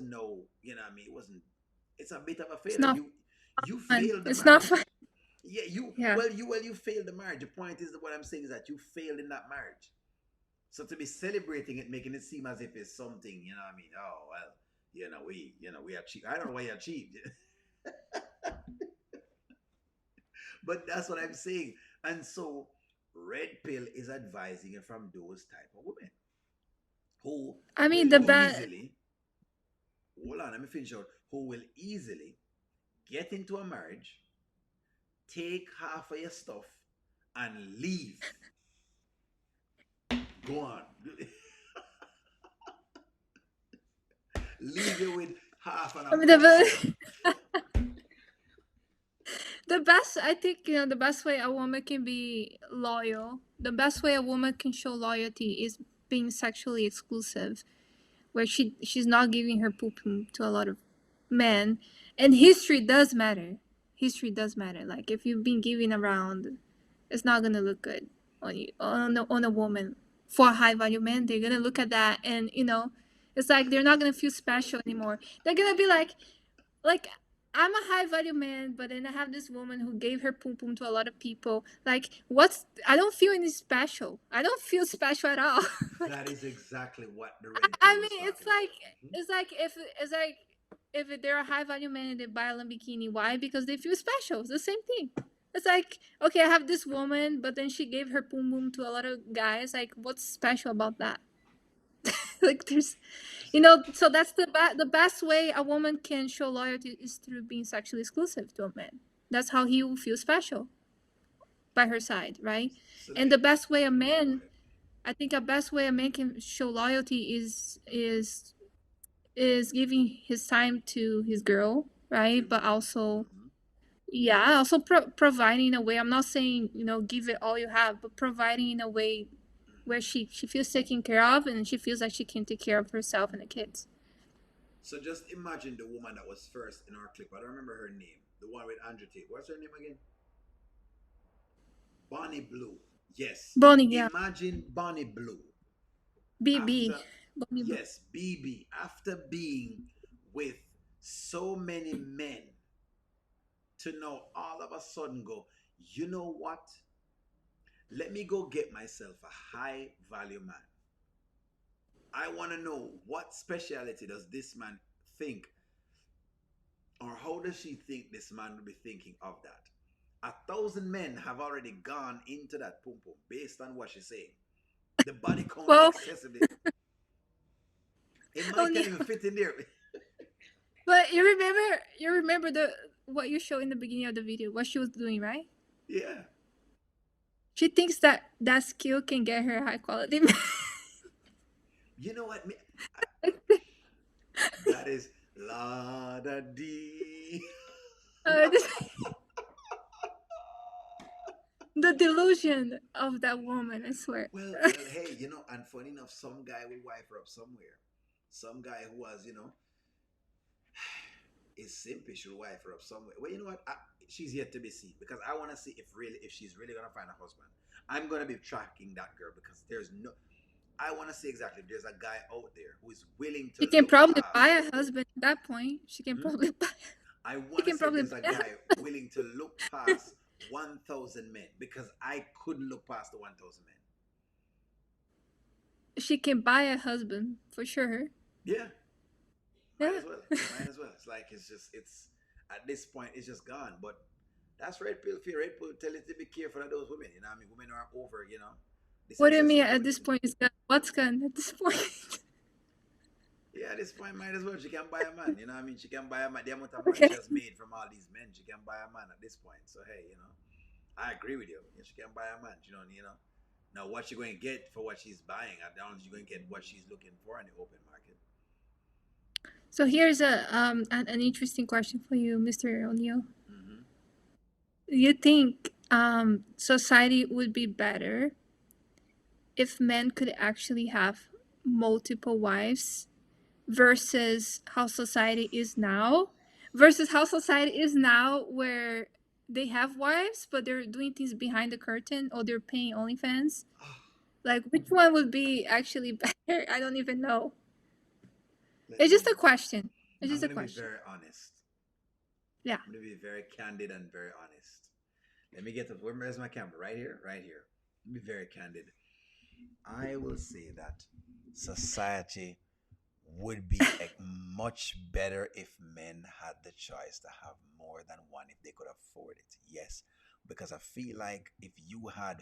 no, it wasn't. It's a bit of a It's failure. not You fun. failed the It's not marriage. fun. Yeah, you Yeah. you failed the marriage. The point is that what I'm saying is that you failed in that marriage. So to be celebrating it, making it seem as if it's something, you know what I mean? Oh well, we achieved. I don't know why you achieved, but that's what I'm saying. And so, red pill is advising you from those type of women who I mean, will the bad. easily, hold on, let me finish out. Who will easily get into a marriage, take half of your stuff, and leave. Go on. Leave you with half and I a mean, portion. the best. I think the best way a woman can be loyal. The best way a woman can show loyalty is being sexually exclusive, where she's not giving her poo poo to a lot of men. And history does matter. History does matter. Like if you've been giving around, it's not gonna look good on you on a woman. For a high value man, they're gonna look at that, and it's like they're not gonna feel special anymore. They're gonna be like I'm a high value man, but then I have this woman who gave her pum pum to a lot of people. Like, I don't feel any special. I don't feel special at all. That Like, is exactly what the I, red I pill was mean, talking about. Mhm. it's like if they're a high value man and they buy a Lamborghini, why? Because they feel special. It's the same thing. It's like, okay, I have this woman, but then she gave her pum pum to a lot of guys. Like, what's special about that? Like, so that's the best way a woman can show loyalty is through being sexually exclusive to a man. That's how he will feel special by her side, right? So And let the best way a go man, ahead. I think, a best way a man can show loyalty is giving his time to his girl, To right? his But girl. also, Hmm. yeah, also providing in a way. I'm not saying give it all you have, but providing in a way where Hmm. she feels taken care of and she feels like she can take care of herself and the kids. So just imagine the woman that was first in our clip. I don't remember her name. The one with Andrew Tate. What's her name again? Bonnie Blue. Yes. Bonnie, yeah. Imagine Bonnie Blue BB. after, Bonnie Blue. yes, BB, after being with so many men to now all of a sudden go, you know what? Let me go get myself a high value man. I want to know what speciality does this man think, or how does she think this man will be thinking of that? 1,000 men have already gone into that pum pum based on what she's saying. The body count Well, excessively. It might only can't even fit in there. but you remember the what you showed in the beginning of the video, what she was doing, right? Yeah. She thinks that skill can get her high quality. You know what? That is la da dee. uh, the delusion of that woman, I swear. Well, hey, and funny enough, some guy will wife her up somewhere. Some guy who was, is simpish will wife her up somewhere. Well, you know what? She's yet to be seen because I want to see if she's really gonna find a husband. I'm gonna be tracking that girl because there's no. I want to see exactly if there's a guy out there who is willing to She can look probably buy past. a husband at that point. She can Hmm? probably buy. I She want to can see if probably there's buy a a guy willing to look past 1,000 men because I couldn't look past the 1,000 men. She can buy a husband for sure. Yeah, might Yeah. as well. Might as well. It's like it's at this point it's just gone. But that's red pill fear. Red pill tell you to be careful of those women. You know what I mean? Women are over. This What do you mean excessive at this validation. point is gone? What's gone at this point? Yeah, at this point, might as well. She can buy a man. You know what I mean? She can buy a man. The amount of money Okay. she has made from all these men, she can buy a man at this point. So, hey, I agree with you. Yeah, she can buy a man. Now, what she going to get for what she's buying? I don't she's going to get what she's looking for in the open market. So here's an interesting question for you, Mr. O'Neill. Hmm. You think society would be better if men could actually have multiple wives versus how society is now, where they have wives but they're doing things behind the curtain or they're paying OnlyFans? Like, which one would be actually better? I don't even know. Let It's just a me. question. It's I'm just a going to be question. very honest. Yeah. I'm going to be very candid and very honest. Let me get to where's my camera? Right here, right here. Let me be very candid. I will say that society would be like much better if men had the choice to have more than one if they could afford it. Yes, because I feel like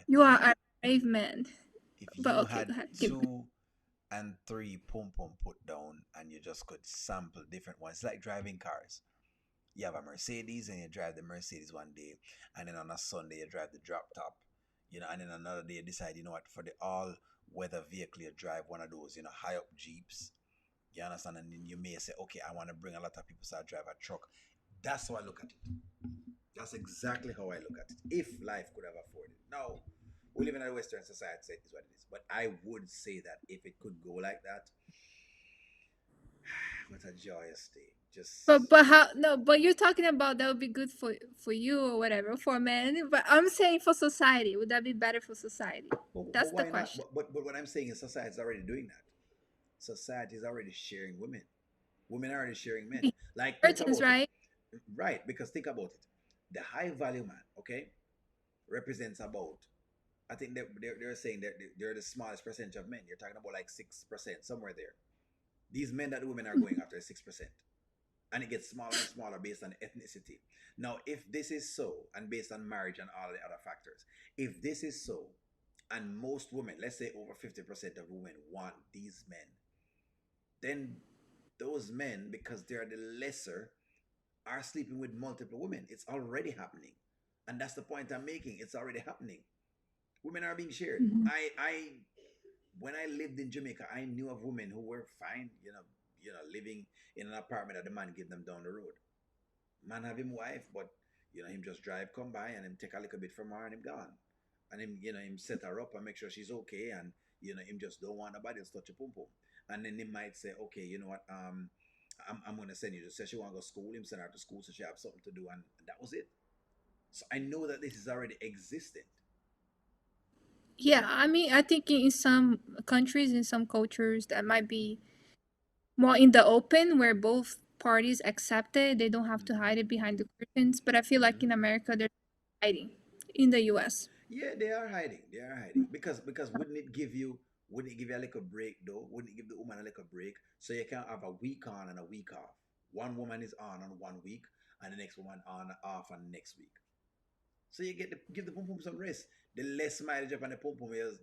You are a brave man. if But you okay, had go ahead. two and three pum pum put down and you just could sample different ones, like driving cars. You have a Mercedes and you drive the Mercedes one day, and then on a Sunday you drive the drop top, and then another day you decide, for the all weather vehicle you drive one of those, high up Jeeps. You understand? And then you may say, okay, I want to bring a lot of people, so I drive a truck. That's how I look at it. That's exactly how I look at it. If life could have afforded. Now, we live in a Western society, so it is what it is. But I would say that if it could go like that, what a joyous day. Just But how, no, but you're talking about that would be good for you or whatever for men, but I'm saying for society, would that be better for society? but That's the why not? question. But what I'm saying is society is already doing that. Society is already sharing women. Women are already sharing men. Like, think Curtains, about it. right? Right, because think about it. The high value man, okay, represents about, I think they're saying that they're the smallest percentage of men. You're talking about like 6%, somewhere there. These men that the women are going after is 6%. And it gets smaller and smaller based on ethnicity. Now, if this is so, and based on marriage and all the other factors, if this is so, and most women, let's say over 50% of women want these men, then those men, because they are the lesser, are sleeping with multiple women. It's already happening. And that's the point I'm making. It's already happening. Women are being shared. Mhm. I when I lived in Jamaica, I knew of women who were fine, living in an apartment that the man give them down the road. Man have him wife, but him just drive come by and him take a little bit from her and him gone. And him set her up and make sure she's okay, and him just don't want nobody else touch a pum pum. And then he might say, okay, you know what, I'm gonna send you. Just say she wanna go to school, him send her to school so she have something to do, and that was it. So I know that this is already existent. Yeah, I mean, I think in some countries, in some cultures, that might be more in the open where both parties accept it. They don't have to Hmm. hide it behind the curtains. But I feel like in Hmm. America, they're hiding in the US. Yeah, they are hiding. They are hiding because wouldn't it give you a little break though? Wouldn't it give the woman a little break so you can have a week on and a week off? One woman is on 1 week, and the next woman on off on the next week. So you give the pum pum some rest. The less mileage up on the pum pum is,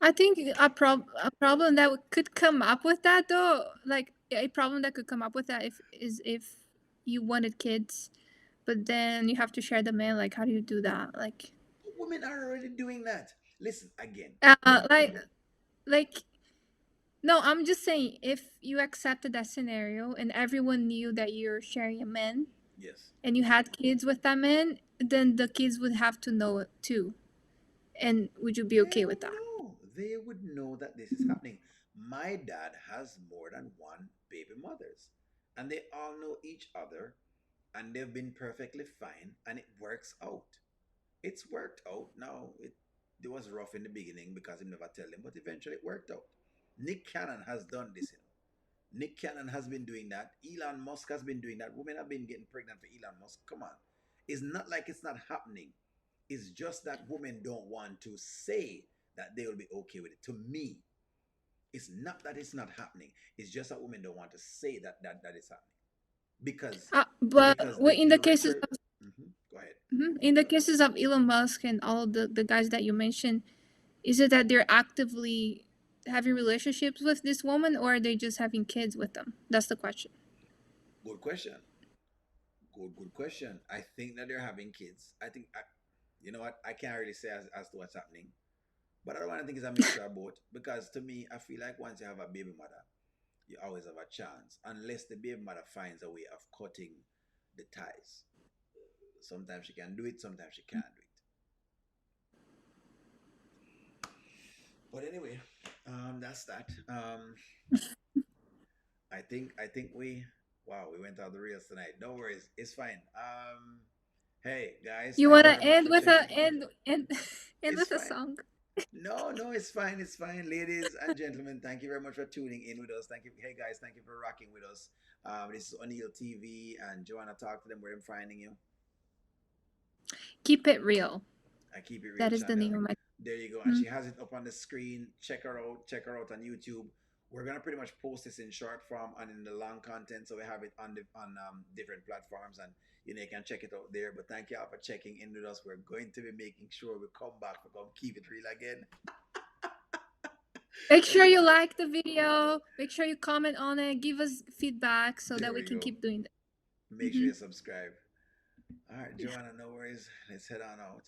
I think a problem that could come up with that though, like a problem that could come up with that if you wanted kids, but then you have to share the man. Like, how do you do that? Like, women are already doing that. Listen again. uh, like, like, no, I'm just saying if you accepted that scenario and everyone knew that you're sharing a man Yes. and you had kids with that man, then the kids would have to know it too. And would you be They okay with would that? know. They would know that this is happening. My dad has more than one baby mothers, and they all know each other, and they've been perfectly fine, and it works out. It's worked out. Now it was rough in the beginning because he never tell them, but eventually it worked out. Nick Cannon has done this. Nick Cannon has been doing that. Elon Musk has been doing that. Women have been getting pregnant for Elon Musk. Come on. It's not like it's not happening. It's just that women don't want to say that they will be okay with it. To me, it's not that it's not happening. It's just that women don't want to say that it's happening because But because in the the cases richer. of Mhm. Go ahead. in the cases of Elon Musk and all the guys that you mentioned, is it that they're actively having relationships with this woman, or are they just having kids with them? That's the question. Good question. Good question. I think that they're having kids. You know what? I can't really say as to what's happening, but I don't want to think it's a mixture of both. Because to me, I feel like once you have a baby mother, you always have a chance, unless the baby mother finds a way of cutting the ties. Sometimes she can do it, sometimes she can't do it. But anyway, that's that. I think we wow, we went out the rails tonight. No worries, it's fine. Hey guys, You thank you wanna very much end for with a checking. end It's with a fine. song? No, no, it's fine. It's fine, ladies and gentlemen. Thank you very much for tuning in with us. Thank you, hey guys. Thank you for rocking with us. This is O'Neill TV, and Joanna, talk to them where I'm finding you. Keep it real. I keep it real That is the channel. name of my. There you go. And Mm. she has it up on the screen. Check her out. Check her out on YouTube. We're gonna pretty much post this in short form and in the long content, so we have it on different platforms, and you can check it out there. But thank you all for checking in with us. We're going to be making sure we come back for come keep it real again. Make sure you like the video. Make sure you comment on it. Give us feedback so There that we we can go. keep doing that. Make sure you subscribe. All right, Joanna, no worries. Let's head on out.